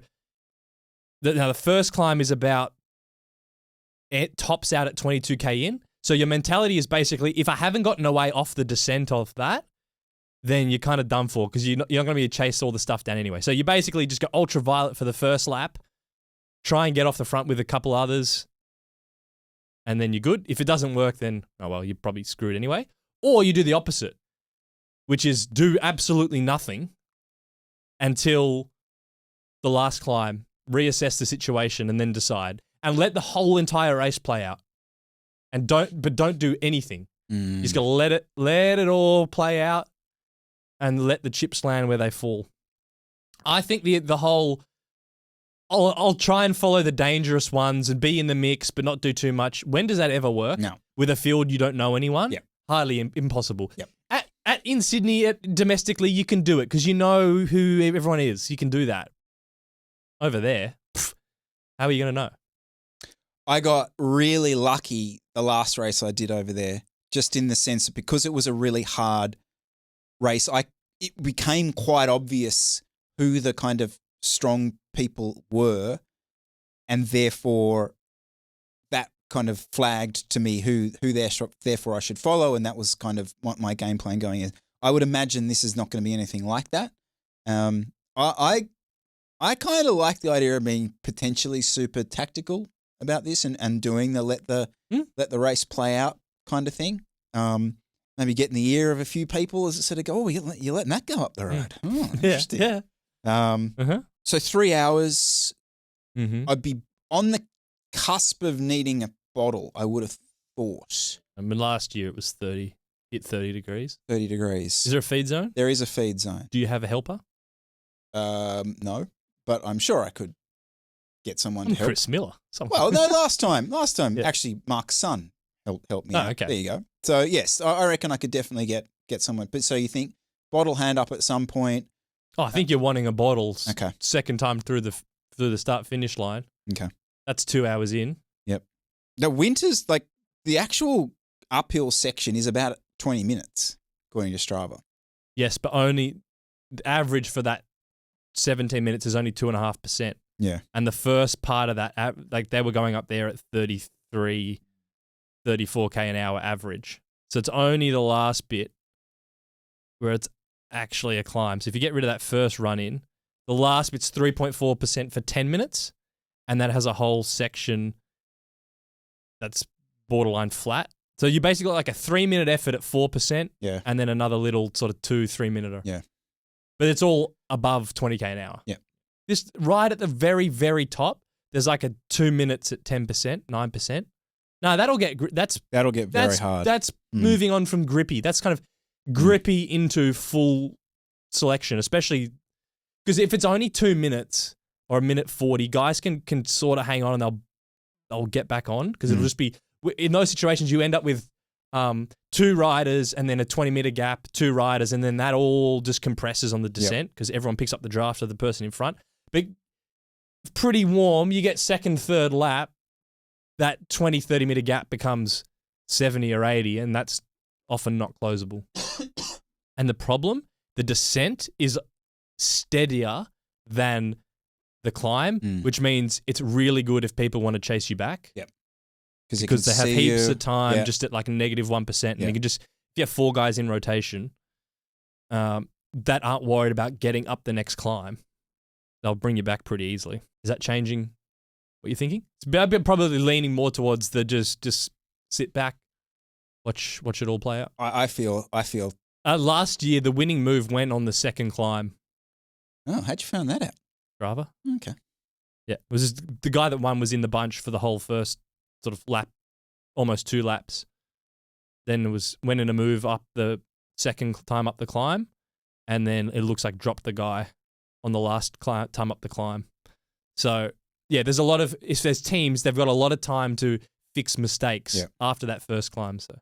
the first climb is about, it tops out at 22K in. So your mentality is basically, if I haven't gotten away off the descent of that, then you're kind of done for because you're not going to be chase all the stuff down anyway. So you basically just go ultraviolet for the first lap, try and get off the front with a couple others, and then you're good. If it doesn't work, then, oh well, you're probably screwed anyway. Or you do the opposite, which is do absolutely nothing until the last climb, reassess the situation, and then decide. And let the whole entire race play out. And don't do anything. You just got to let it all play out and let the chips land where they fall. I think the whole, I'll try and follow the dangerous ones and be in the mix, but not do too much. When does that ever work? No. With a field you don't know anyone? Yep. Highly impossible. Yep. In Sydney, domestically, you can do it because you know who everyone is. You can do that. Over there, how are you going to know? I got really lucky the last race I did over there, just in the sense that because it was a really hard race, it became quite obvious who the kind of strong people were, and therefore that kind of flagged to me who therefore I should follow, and that was kind of what my game plan going is. I would imagine this is not going to be anything like that. I kind of like the idea of being potentially super tactical about this and doing the let the race play out kind of thing. Maybe get in the ear of a few people as it sort of go, oh, you're letting that go up the road. Oh, interesting. Yeah. So 3 hours, Mm-hmm. I'd be on the cusp of needing a bottle, I would have thought. I mean, last year it was 30, hit 30 degrees. 30 degrees. Is there a feed zone? There is a feed zone. Do you have a helper? No, but I'm sure I could get someone I'm to help. Chris Miller. Well, no, last time, Yeah. actually, Mark's son helped me Oh, out. okay. There you go. So yes, I reckon I could definitely get someone. But so you think bottle hand up at some point? Oh, I think you're wanting a bottle Okay. second time through the start finish line. Okay. That's 2 hours in. Yep. The winters, like the actual uphill section is about 20 minutes, according to Strava. Yes, but only the average for that 17 minutes is only 2.5%. Yeah. And the first part of that, like they were going up there at 33, 34K an hour average. So it's only the last bit where it's actually a climb. So if you get rid of that first run in, the last bit's 3.4% for 10 minutes. And that has a whole section that's borderline flat. So you basically got like a 3-minute effort at 4%. Yeah. And then another little sort of 2-3 minute. Yeah. But it's all above 20K an hour. Yeah. Just right at the very, very top, there's like a 2 minutes at 10%, 9%. No, that'll get very hard. That's moving on from grippy. That's kind of grippy into full selection, especially because if it's only 2 minutes or a minute 40, guys can sort of hang on and they'll get back on because it'll just be in those situations you end up with 2 riders and then a 20-meter gap, 2 riders, and then that all just compresses on the descent because everyone picks up the draft of the person in front. But pretty warm, you get second, third lap, that 20, 30-meter gap becomes 70 or 80, and that's often not closable. And the problem, the descent is steadier than the climb, which means it's really good if people want to chase you back. Yep. Because they have heaps of time just at like negative 1%. And you can just, if you have 4 guys in rotation that aren't worried about getting up the next climb, they'll bring you back pretty easily. Is that changing what you're thinking? I've been probably leaning more towards the just sit back, watch it all play out. I feel. Last year, the winning move went on the second climb. Oh, how'd you find that out? Driver. Okay. Yeah, it was just, the guy that won was in the bunch for the whole first sort of lap, almost 2 laps. Then went in a move up the second time up the climb, and then it looks like dropped the guy on the last time up the climb. So yeah, there's a lot of, if there's teams, they've got a lot of time to fix mistakes after that first climb. So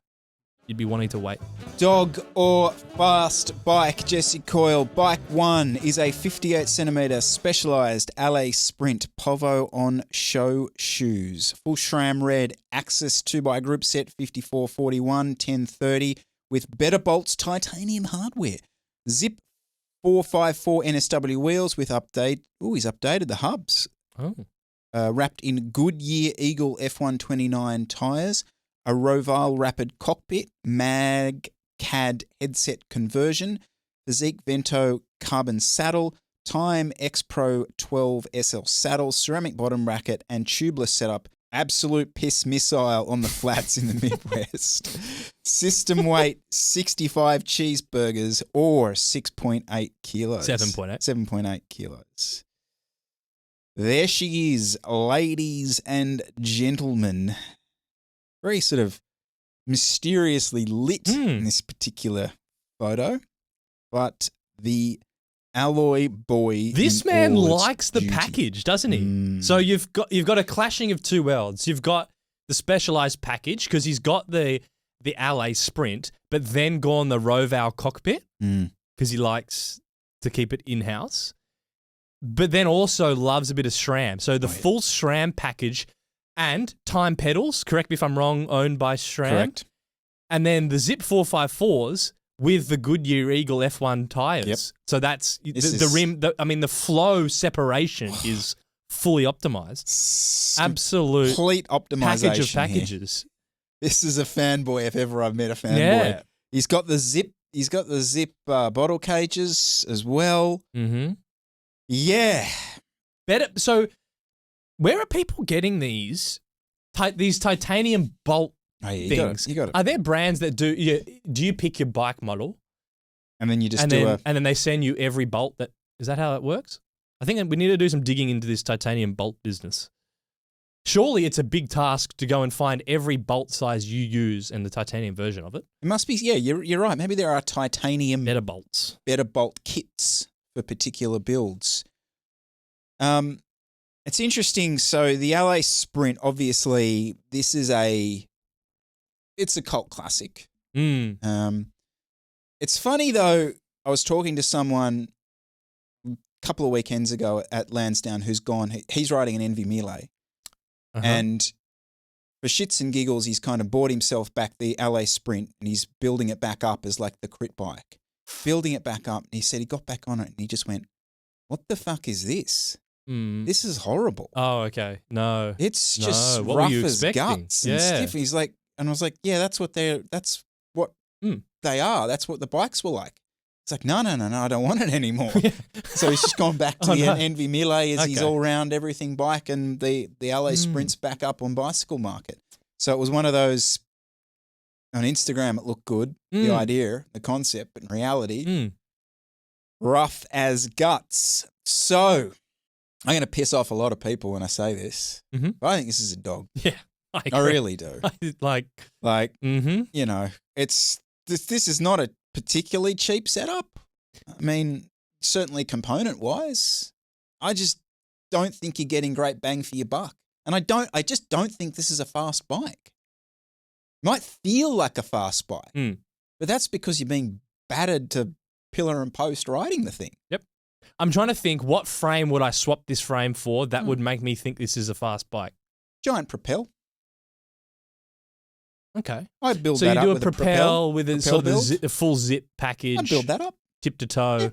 you'd be wanting to wait. Dog or fast bike, Jesse Coyle. Bike 1 is a 58cm specialised LA Sprint Povo on show shoes. Full SRAM red, Axis 2x group set 5441 1030 with better bolts, titanium hardware. Zip 454 NSW wheels with update. Oh, he's updated the hubs. Oh. Wrapped in Goodyear Eagle F129 tyres. A Roval Rapid cockpit, Mag CAD headset conversion, Physique Vento carbon saddle, Time X Pro 12 SL saddle, ceramic bottom bracket, and tubeless setup. Absolute piss missile on the flats in the Midwest. System weight 65 cheeseburgers or 6.8 kilos. 7.8. 7.8 kilos. There she is, ladies and gentlemen. Very sort of mysteriously lit in this particular photo, but the alloy boy. This man all its likes the beauty. package, doesn't he? So you've got a clashing of 2 worlds. You've got the specialized package because he's got the LA Sprint, but then gone the Roval cockpit because he likes to keep it in house. But then also loves a bit of SRAM. So the full SRAM package. And Time pedals, correct me if I'm wrong, owned by SRAM. Correct. And then the Zip 454s with the Goodyear Eagle F1 tyres. Yep. So that's the rim. The flow separation is fully optimized. Absolute complete optimization. Package of packages. Here. This is a fanboy if ever I've met a fanboy. Yeah. He's got the Zip. He's got the Zip bottle cages as well. Mm-hmm. Yeah. Better. So. Where are people getting these titanium bolt things? You got it. Are there brands that do? Do you pick your bike model, and then you just and then they send you every bolt? Is that how it works? I think we need to do some digging into this titanium bolt business. Surely it's a big task to go and find every bolt size you use and the titanium version of it. It must be, yeah, you're right. Maybe there are titanium Better bolts. better bolt kits for particular builds. It's interesting. So the LA Sprint, obviously, it's a cult classic. Mm. It's funny though. I was talking to someone a couple of weekends ago at Lansdowne who's gone. He's riding an Envy Melee, and for shits and giggles, he's kind of bought himself back the LA Sprint, and he's building it back up as like the crit bike. Building it back up, and he said he got back on it, and he just went, "What the fuck is this? This is horrible." Oh, okay. No. It's just what were rough you as expecting? guts and stiff. He's like, and I was like, yeah, that's what they are. That's what the bikes were like. It's like, no, I don't want it anymore. So he's just gone back to the Envy Melee as his all-round everything bike, and the LA Sprint's back up on bicycle market. So it was one of those, on Instagram it looked good, the idea, the concept, but in reality, rough as guts. So I'm going to piss off a lot of people when I say this, but I think this is a dog. Yeah, I really do. You know, it's this is not a particularly cheap setup. I mean, certainly component-wise, I just don't think you're getting great bang for your buck. And I just don't think this is a fast bike. Might feel like a fast bike, but that's because you're being battered to pillar and post riding the thing. Yep. I'm trying to think, what frame would I swap this frame for that would make me think this is a fast bike? Giant propel. Okay. I'd build so that up. So you with do a propel with a sort of build. a full zip package. I'd build that up. Tip to toe. Yeah.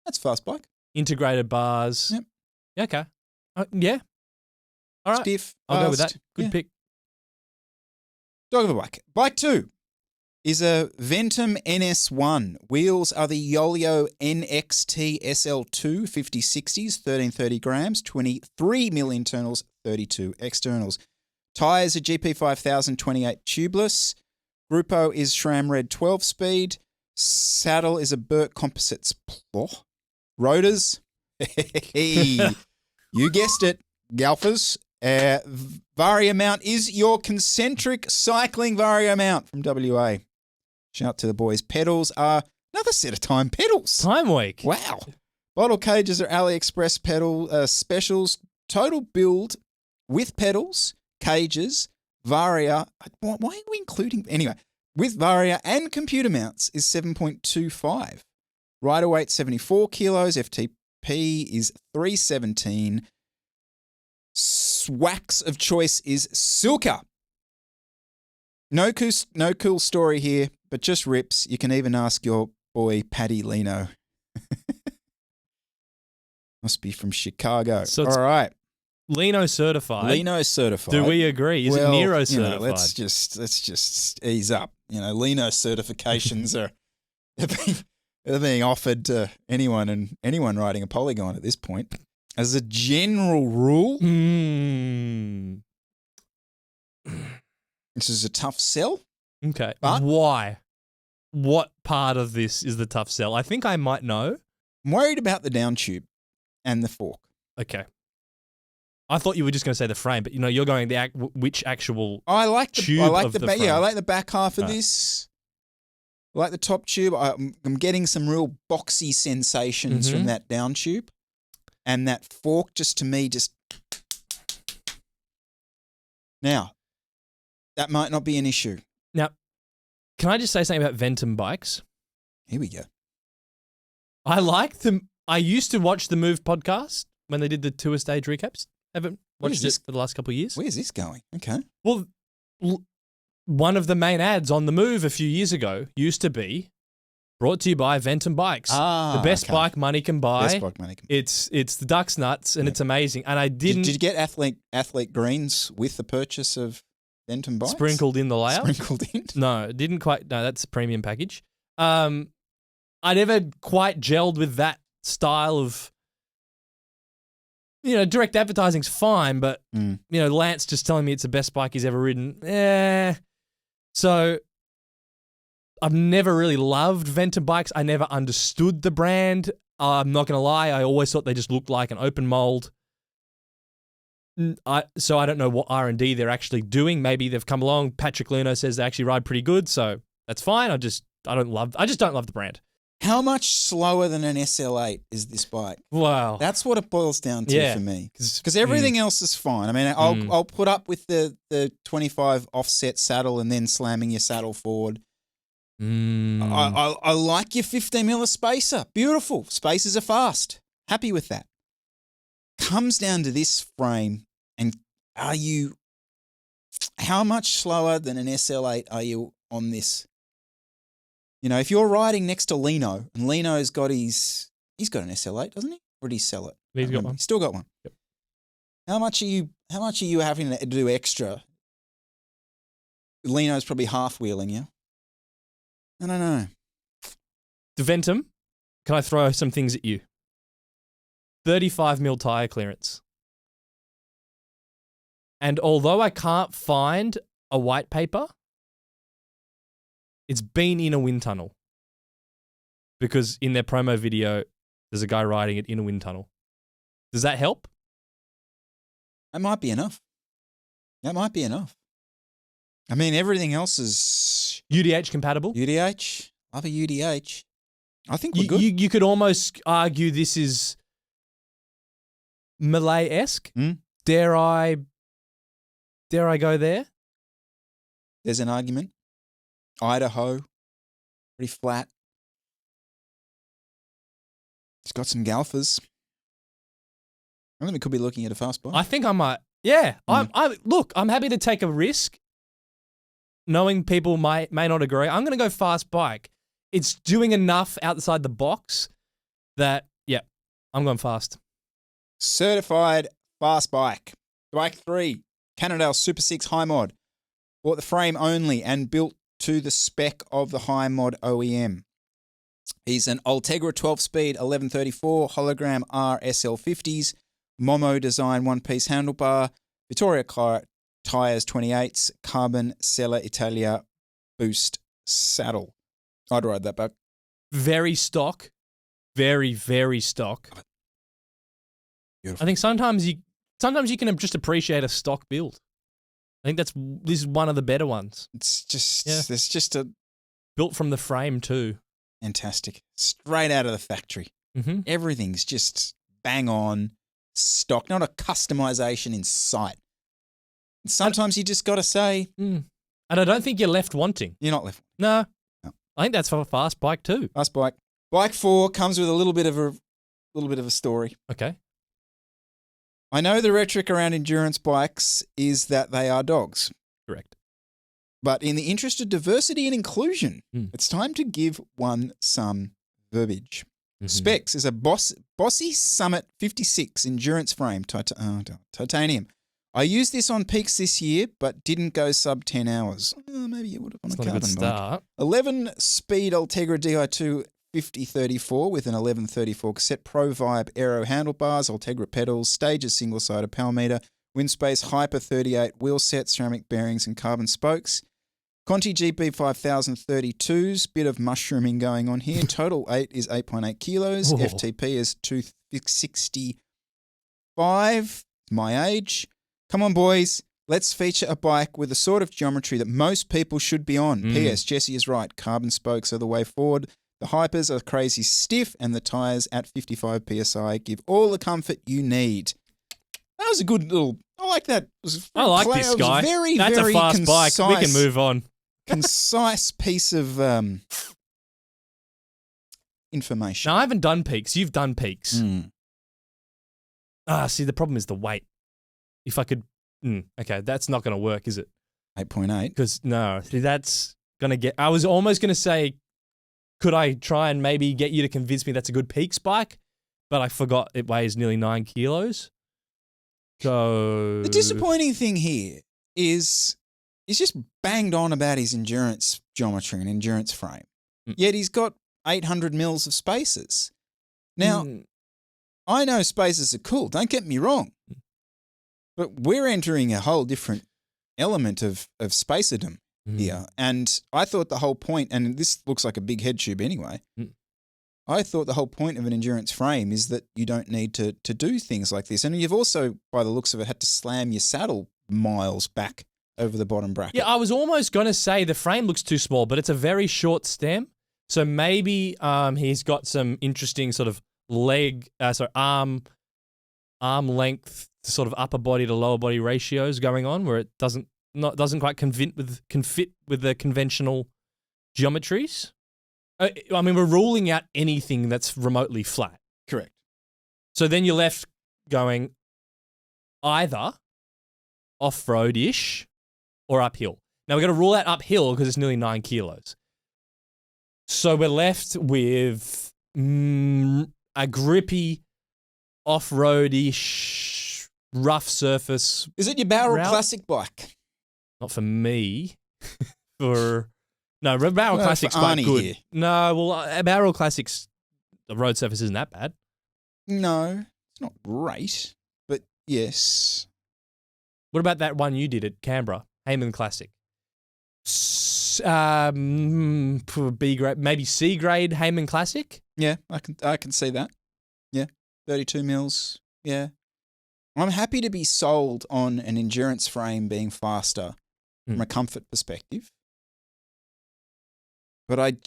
That's a fast bike. Integrated bars. Yep. Okay. Yeah. All right. Stiff. I'll go with that. Good pick. Dog of a bike. Bike 2 is a Ventum NS1. Wheels are the Yolio NXT SL2 50/60s, 1330 grams, 23 mil internals, 32 externals. Tyres are GP5000 28 tubeless. Grupo is SRAM Red 12-speed. Saddle is a Burt Composites Plough. Rotors, you guessed it, Galfers. Vario mount is your concentric cycling Vario mount from WA. Shout out to the boys. Pedals are another set of time pedals. Time week. Wow. Bottle cages are AliExpress pedal specials. Total build with pedals, cages, Varia. Why are we including? Anyway, with Varia and computer mounts is 7.25. Rider weight 74 kilos. FTP is 317. Wax of choice is Silka. No cool story here, but just rips. You can even ask your boy Paddy Lino. Must be from Chicago. So all right. Lino certified. Lino certified. Do we agree? Is it NERO certified? You know, let's just ease up. You know, Lino certifications they're being offered to anyone riding a Polygon at this point. As a general rule, this is a tough sell. Okay. But why? What part of this is the tough sell? I think I might know. I'm worried about the down tube and the fork. Okay. I thought you were just going to say the frame, but you're going which actual I like the tube I like of the, the back. frame. Yeah, I like the back half of this. I like the top tube. I'm getting some real boxy sensations from that down tube. And that fork just to me now, that might not be an issue. Now, can I just say something about Ventum bikes? Here we go. I like them. I used to watch the Move podcast when they did the tour stage recaps. Haven't watched it for the last couple of years. Where's this going? Okay. Well, one of the main ads on the Move a few years ago used to be brought to you by Ventum Bikes. The best bike money can buy. Best bike money can buy. It's the duck's nuts and it's amazing. And I didn't... Did you get athlete greens with the purchase of Ventum bikes? Sprinkled in the layout? Sprinkled in? No, didn't quite... No, that's a premium package. I never quite gelled with that style of... direct advertising's fine, but, Lance just telling me it's the best bike he's ever ridden. So... I've never really loved Ventum bikes. I never understood the brand. I'm not going to lie. I always thought they just looked like an open mold. So I don't know what R&D they're actually doing. Maybe they've come along. Patrick Luno says they actually ride pretty good, so that's fine. I just don't love the brand. How much slower than an SL8 is this bike? Wow. That's what it boils down to for me. Because everything else is fine. I mean, I'll put up with the 25 offset saddle and then slamming your saddle forward. I like your 15 mil spacer. Beautiful. Spacers are fast. Happy with that. Comes down to this frame, and how much slower than an SL8 are you on this? You know, if you're riding next to Lino, and Lino's got he's got an SL8, doesn't he? Or did he sell it? He's got one. He's still got one. Yep. How much are you having to do extra? Lino's probably half wheeling you. I don't know. Deventum, can I throw some things at you? 35 mil tire clearance. And although I can't find a white paper, it's been in a wind tunnel. Because in their promo video, there's a guy riding it in a wind tunnel. Does that help? That might be enough. I mean, everything else is UDH compatible? UDH. Love a UDH. I think we're good. You could almost argue this is Malay-esque. Dare I go there? There's an argument. Idaho, pretty flat. It's got some Galfers. I think we could be looking at a fast bike. I think I might. Yeah. I'm happy to take a risk, knowing people may not agree. I'm going to go fast bike. It's doing enough outside the box that, yeah, I'm going fast. Certified fast bike. Bike 3, Cannondale Super 6 High Mod. Bought the frame only and built to the spec of the High Mod OEM. He's an Ultegra 12-speed 1134 hologram R SL50s, Momo design one-piece handlebar, Vittoria Tyres 28s, carbon Sella Italia boost saddle. I'd ride that back. Very stock. Very, very stock. Beautiful. I think sometimes you can just appreciate a stock build. I think this is one of the better ones. It's just a built from the frame too. Fantastic. Straight out of the factory. Mm-hmm. Everything's just bang on stock, not a customization in sight. Sometimes you just got to say. And I don't think you're left wanting. You're not left. No. I think that's for a fast bike too. Fast bike. Bike 4 comes with a little bit of a story. Okay. I know the rhetoric around endurance bikes is that they are dogs. Correct. But in the interest of diversity and inclusion, it's time to give one some verbiage. Mm-hmm. Specs is a Bossy Summit 56 endurance frame, titanium. I used this on peaks this year, but didn't go sub 10 hours. Maybe you would have on a carbon bike. 11-speed Ultegra Di2 5034 with an 1134 cassette Pro Vibe Aero handlebars, Ultegra pedals, stages single-sided power meter, Windspace Hyper 38 wheel set, ceramic bearings and carbon spokes. Conti GP 5032s, bit of mushrooming going on here. Total 8 is 8.8 kilos. Whoa. FTP is 265. My age. Come on, boys. Let's feature a bike with the sort of geometry that most people should be on. P.S. Jesse is right. Carbon spokes are the way forward. The hypers are crazy stiff, and the tyres at 55 PSI give all the comfort you need. That was a good little. I like that. I like this guy. That's very a fast concise, bike. We can move on. Concise piece of information. Now, I haven't done peaks. You've done peaks. See, the problem is the weight. If I could, okay, that's not going to work, is it? 8.8. Because no, see, that's going to get. I was almost going to say, could I try and maybe get you to convince me that's a good peaks bike? But I forgot it weighs nearly 9 kilos. So the disappointing thing here is he's just banged on about his endurance geometry and endurance frame. Yet he's got 800 mils of spacers. Now, I know spacers are cool, don't get me wrong. But we're entering a whole different element of spacerdom here. And I thought the whole point, and this looks like a big head tube anyway, I thought the whole point of an endurance frame is that you don't need to do things like this. And you've also, by the looks of it, had to slam your saddle miles back over the bottom bracket. Yeah, I was almost going to say the frame looks too small, but it's a very short stem. So maybe he's got some interesting sort of arm length to sort of upper body to lower body ratios going on, where it doesn't quite can fit with the conventional geometries. I mean, we're ruling out anything that's remotely flat. Correct. So then you're left going either off-road-ish or uphill. Now, we're going to rule out uphill because it's nearly 9 kilos. So we're left with a grippy, off-road-ish, rough surface. Is it your Barrel route? Classic bike? Not for me. No, Barrel Classic's quite Arnie good. here. No, well, Barrel Classic's the road surface isn't that bad. No, it's not great, but yes. What about that one you did at Canberra, Heyman Classic? B grade, maybe C grade Heyman Classic. Yeah, I can see that. Yeah, 32 mils. Yeah, I'm happy to be sold on an endurance frame being faster from a comfort perspective. But it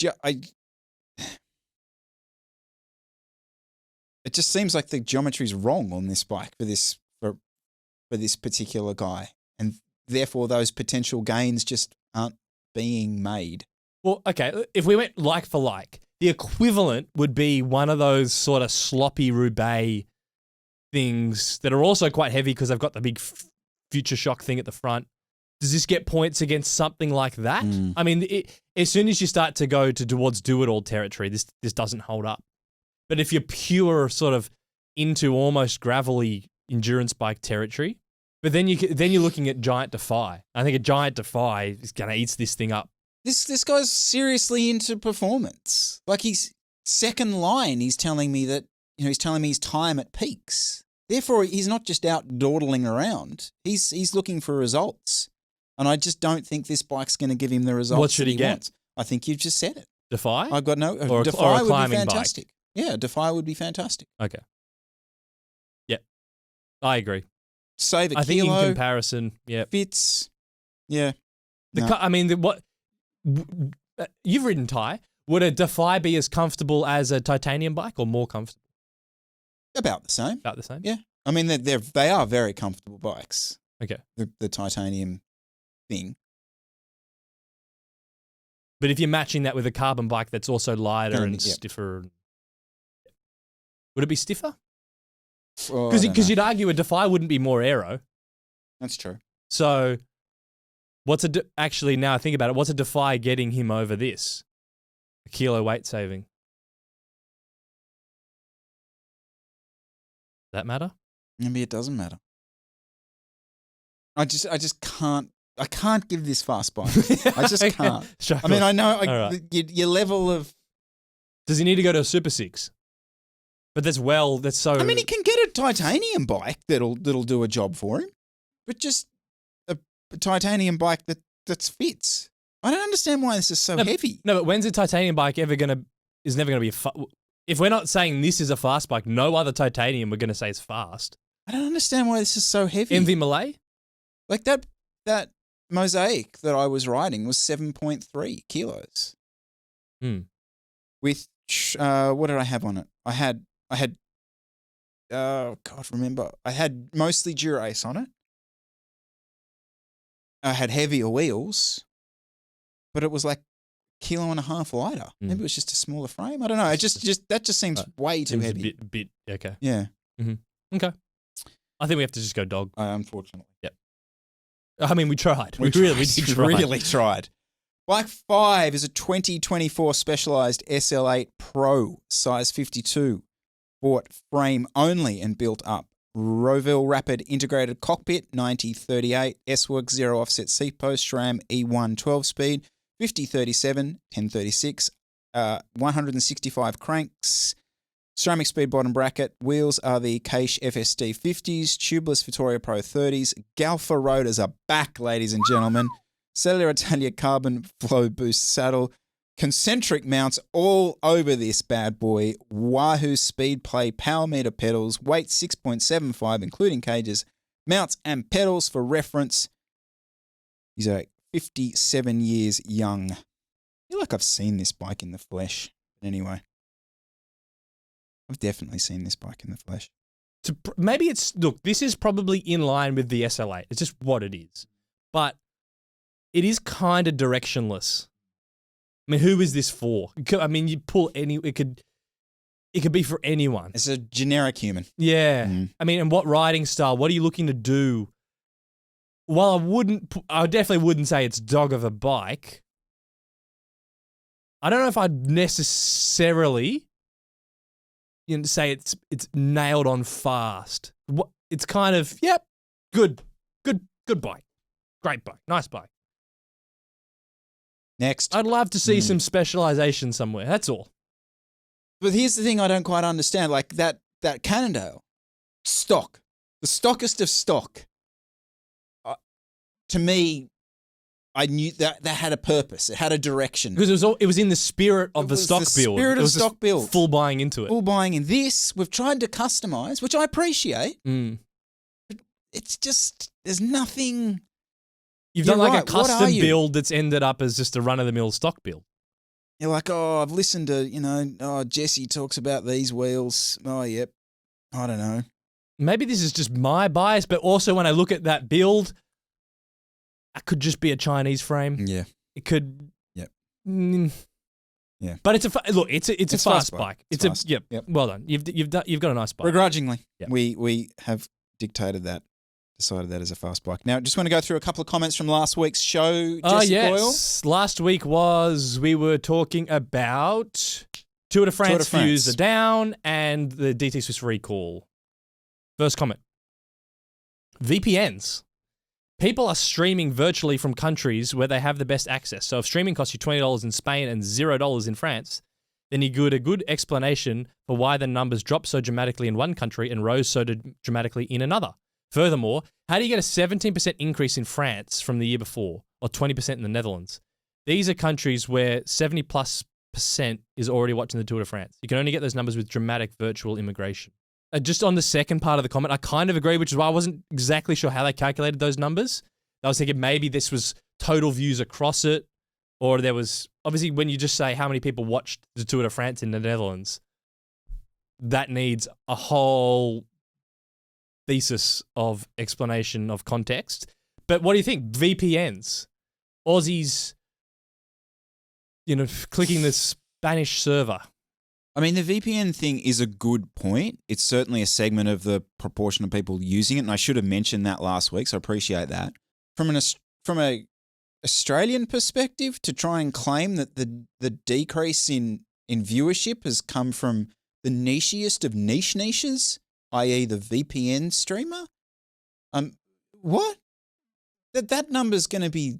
just seems like the geometry's wrong on this bike for this particular guy, and therefore those potential gains just aren't being made. Well, okay, if we went like for like, the equivalent would be one of those sort of sloppy Roubaix things that are also quite heavy because they've got the big Future Shock thing at the front. Does this get points against something like that? I mean, as soon as you start to go towards do-it-all territory, this doesn't hold up. But if you're pure sort of into almost gravelly endurance bike territory, but then you're looking at Giant Defy. I think a Giant Defy is going to eat this thing up. This guy's seriously into performance. Like, he's second line, he's telling me that, he's telling me his time at peaks. Therefore, he's not just out dawdling around. He's looking for results. And I just don't think this bike's going to give him the results. What should he get? wants. I think you've just said it. Defy? I've got no. Or Defy a would climbing be fantastic. bike. Yeah, Defy would be fantastic. Okay. Yep. I agree. Save a I think kilo. in comparison, yeah. Fits. Yeah. You've ridden Ty. Would a Defy be as comfortable as a titanium bike or more comfortable? About the same. About the same? Yeah. I mean, they are very comfortable bikes. Okay. The titanium thing. But if you're matching that with a carbon bike that's also lighter and stiffer, would it be stiffer? Because you'd argue a Defy wouldn't be more aero. That's true. So, actually, now I think about it, what's a Defy getting him over this? A kilo weight saving. Does that matter? Maybe it doesn't matter. I just can't. I can't give this fast bike. I just can't. I mean, I know right. your level of. Does he need to go to a Super 6? But that's so. I mean, he can get a titanium bike that'll do a job for him, but just a titanium bike that fits. I don't understand why this is so heavy. No, but when's a titanium bike is never gonna be if we're not saying this is a fast bike, no other titanium we're gonna say is fast. I don't understand why this is so heavy. MV Malay? Like that Mosaic that I was riding was 7.3 kilos. With what did I have on it? I had remember. I had mostly Dura-Ace on it. I had heavier wheels, but it was like 1.5 kilos lighter. Maybe it was just a smaller frame. I don't know. It that just seems way too heavy. A bit okay. Yeah. Mm-hmm. Okay. I think we have to just go dog. Unfortunately. Yep. I mean, we tried. We really tried. Bike 5 is a 2024 Specialized SL8 Pro, size 52. Bought frame only and built up. Roville Rapid integrated cockpit, 9038, S-Works 0 offset seat post, SRAM E1 12-speed, 5037, 1036, 165 cranks, ceramic speed bottom bracket. Wheels are the Caish FSD 50s, tubeless Vittoria Pro 30s. Galfa rotors are back, ladies and gentlemen. Cellular Italia carbon flow boost saddle. concentric mounts all over this bad boy. Wahoo speed play, power meter pedals, weight 6.75, including cages, mounts and pedals for reference. He's 57 years young. I feel like I've seen this bike in the flesh. But anyway, I've definitely seen this bike in the flesh. Maybe it's, look, this is probably in line with the SLA. It's just what it is. But it is kind of directionless. I mean, who is this for? I mean, you pull it could be for anyone. It's a generic human. Yeah. I mean, and what riding style? What are you looking to do? While I definitely wouldn't say it's dog of a bike. I don't know if I'd necessarily say it's nailed on fast. It's kind of, yep, good bike. Great bike. Nice bike. Next. I'd love to see some specialization somewhere. That's all. But here's the thing I don't quite understand. Like that Cannondale, stock, the stockest of stock. To me, I knew that had a purpose. It had a direction. Because it was in the spirit of the stock build. Spirit of stock build. Full buying into it. Full buying in this. We've tried to customize, which I appreciate. But it's just, there's nothing. You've done like a custom build that's ended up as just a run-of-the-mill stock build. You're like, oh, I've listened to, Jesse talks about these wheels. Oh, yep. I don't know. Maybe this is just my bias, but also when I look at that build, it could just be a Chinese frame. Yeah. It could. Yep. Yeah. But it's a fast bike. It's fast. Yep. Well done. You've got a nice bike. Begrudgingly. Yep. We have decided that as a fast bike. Now, just want to go through a couple of comments from last week's show, Jesse yes. Coyle. Last week we were talking about Tour de France views are down and the DT Swiss recall. First comment. VPNs. People are streaming virtually from countries where they have the best access. So if streaming costs you $20 in Spain and $0 in France, then you get a good explanation for why the numbers dropped so dramatically in one country and rose so dramatically in another. Furthermore, how do you get a 17% increase in France from the year before, or 20% in the Netherlands? These are countries where 70+% is already watching the Tour de France. You can only get those numbers with dramatic virtual immigration. Just on the second part of the comment, I kind of agree, which is why I wasn't exactly sure how they calculated those numbers. I was thinking maybe this was total views across it, or there was, obviously when you just say how many people watched the Tour de France in the Netherlands, that needs a whole thesis of explanation of context. But what do you think? VPNs, Aussies, clicking the Spanish server. I mean, the VPN thing is a good point. It's certainly a segment of the proportion of people using it, and I should have mentioned that last week, so I appreciate that. From a Australian perspective, to try and claim that the decrease in viewership has come from the nichiest of niches, i.e. the VPN streamer, what? That number's going to be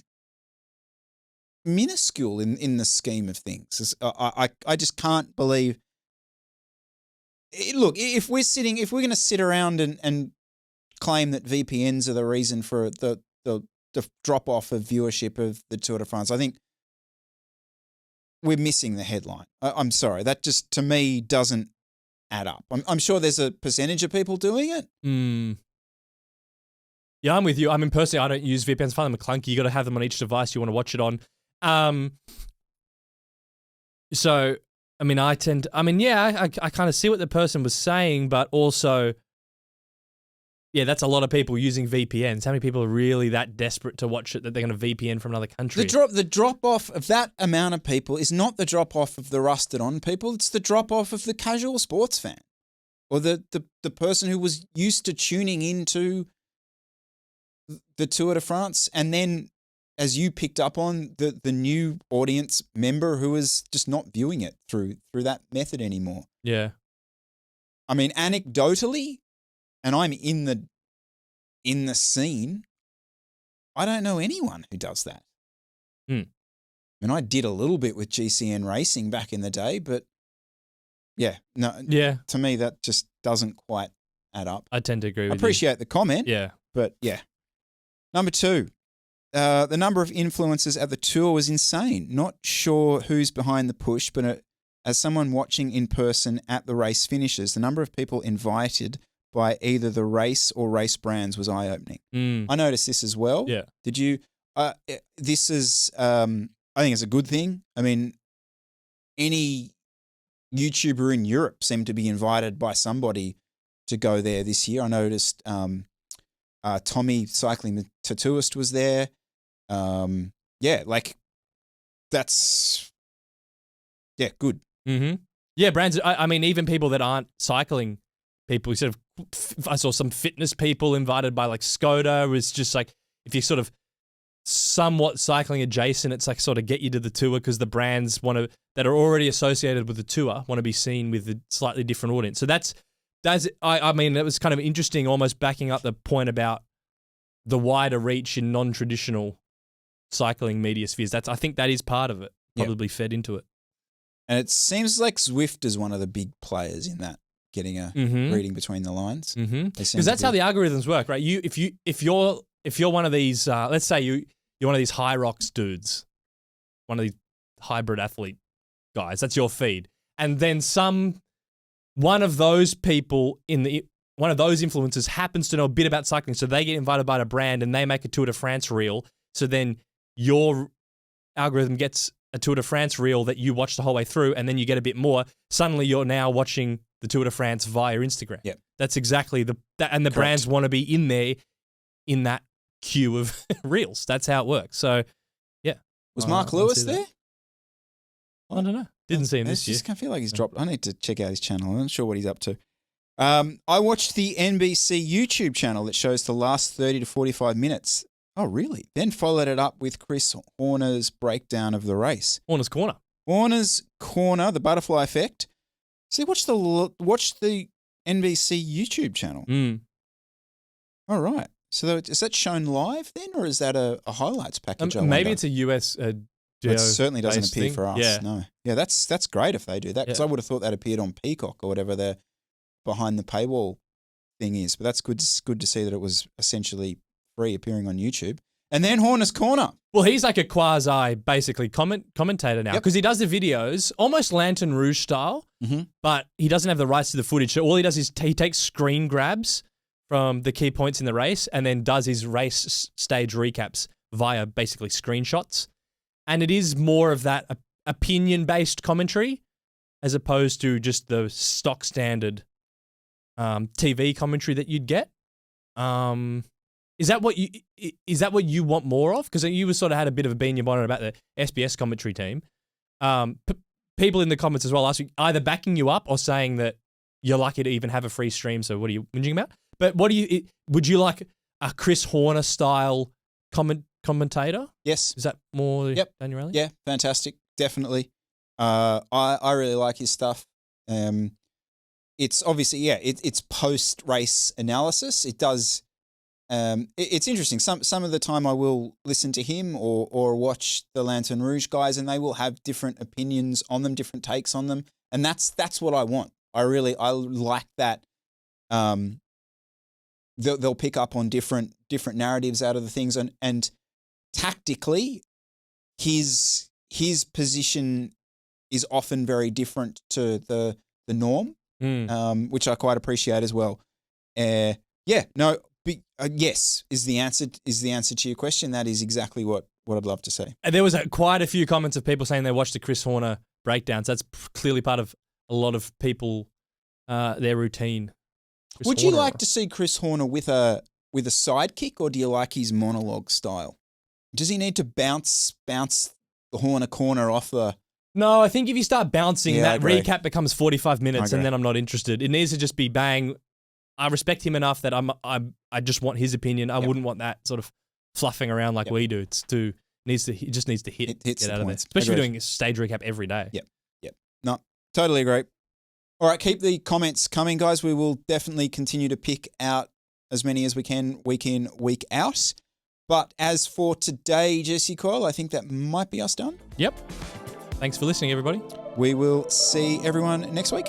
minuscule in the scheme of things. I just can't believe. Look, if we're going to sit around and claim that VPNs are the reason for the drop off of viewership of the Tour de France, I think we're missing the headline. I'm sorry, that just to me doesn't add up. I'm sure there's a percentage of people doing it. Yeah, I'm with you. I mean, personally, I don't use VPNs. I find them clunky. You got to have them on each device you want to watch it on. So, I mean, I kind of see what the person was saying, but also, yeah, that's a lot of people using VPNs. How many people are really that desperate to watch it that they're going to VPN from another country? The drop off of that amount of people is not the drop off of the rusted on people. It's the drop off of the casual sports fan, or the person who was used to tuning into the Tour de France, and then, as you picked up on, the new audience member who is just not viewing it through that method anymore. Yeah. I mean, anecdotally, and I'm in the scene, I don't know anyone who does that. I mean, I did a little bit with GCN racing back in the day, but to me that just doesn't quite add up. I tend to agree with you. I appreciate the comment. Yeah. But yeah. Number 2, the number of influencers at the tour was insane. Not sure who's behind the push, but as someone watching in person at the race finishes, the number of people invited by either the race or race brands was eye-opening. I noticed this as well. Yeah. Did you? This is, I think it's a good thing. I mean, any YouTuber in Europe seemed to be invited by somebody to go there this year. I noticed Tommy, cycling the tattooist, was there. Yeah, like that's good. Mm-hmm. Yeah, brands. I mean, even people that aren't cycling people. Sort of, I saw some fitness people invited by like Skoda. It's just like if you're sort of somewhat cycling adjacent, it's like sort of get you to the tour because the brands that are already associated with the tour want to be seen with a slightly different audience. So that's. I mean, it was kind of interesting, almost backing up the point about the wider reach in non-traditional cycling media spheres. I think that is part of it, probably fed into it. And it seems like Zwift is one of the big players in that, getting a reading between the lines. Because that's how the algorithms work, right? If you're one of these, let's say you're one of these high rocks dudes, one of these hybrid athlete guys, that's your feed, and then one of those people one of those influencers happens to know a bit about cycling, so they get invited by a brand and they make a Tour de France reel. So then your algorithm gets a Tour de France reel that you watch the whole way through, and then you get a bit more. Suddenly, you're now watching the Tour de France via Instagram. Yep. That's exactly and the brands want to be in there in that queue of reels. That's how it works. So, yeah. Was Mark Lewis there? I don't know. Didn't see him this year. I feel like he's dropped. I need to check out his channel. I'm not sure what he's up to. I watched the NBC YouTube channel that shows the last 30 to 45 minutes. Oh, really? Then followed it up with Chris Horner's breakdown of the race. Horner's Corner. Horner's Corner, the butterfly effect. See, watch the NBC YouTube channel. All right. So is that shown live then, or is that a highlights package? Maybe it's a US. It certainly doesn't appear for us. Yeah. No. Yeah, that's great if they do that, because I would have thought that appeared on Peacock or whatever their behind the paywall thing is. But that's good to see that it was essentially free, appearing on YouTube. And then Horner's Corner. Well, he's like a quasi, basically, commentator now, because he does the videos almost Lantern Rouge style, but he doesn't have the rights to the footage. So all he does is he takes screen grabs from the key points in the race and then does his race stage recaps via basically screenshots. And it is more of that opinion-based commentary as opposed to just the stock standard TV commentary that you'd get. Is that what you want more of? Because you sort of had a bit of a bee in your bonnet about the SBS commentary team. People in the comments as well asking either backing you up or saying that you're lucky to even have a free stream. So what are you whinging about? But would you like a Chris Horner style commentator? Yes. Is that more down your alley? Yeah, fantastic. Definitely. I really like his stuff. It's obviously, it's post-race analysis. It does, it's interesting. Some of the time I will listen to him or watch the Lantern Rouge guys, and they will have different opinions on them, different takes on them. And that's what I want. I like that. They'll pick up on different narratives out of the things, and tactically, his position is often very different to the norm, which I quite appreciate as well. Yes is the answer to your question. That is exactly what I'd love to say. And there was quite a few comments of people saying they watched the Chris Horner breakdowns. That's clearly part of a lot of people their routine. Would you like to see Chris Horner with a sidekick, or do you like his monologue style? Does he need to bounce the Horner Corner off the... No, I think if you start bouncing, that recap becomes 45 minutes, and then I'm not interested. It needs to just be bang. I respect him enough that I just want his opinion. I wouldn't want that sort of fluffing around like we do. He just needs to hit get out of there. Especially if you're doing a stage recap every day. Yep. No, totally agree. All right, keep the comments coming, guys. We will definitely continue to pick out as many as we can, week in, week out. But as for today, Jesse Coyle, I think that might be us done. Yep. Thanks for listening, everybody. We will see everyone next week.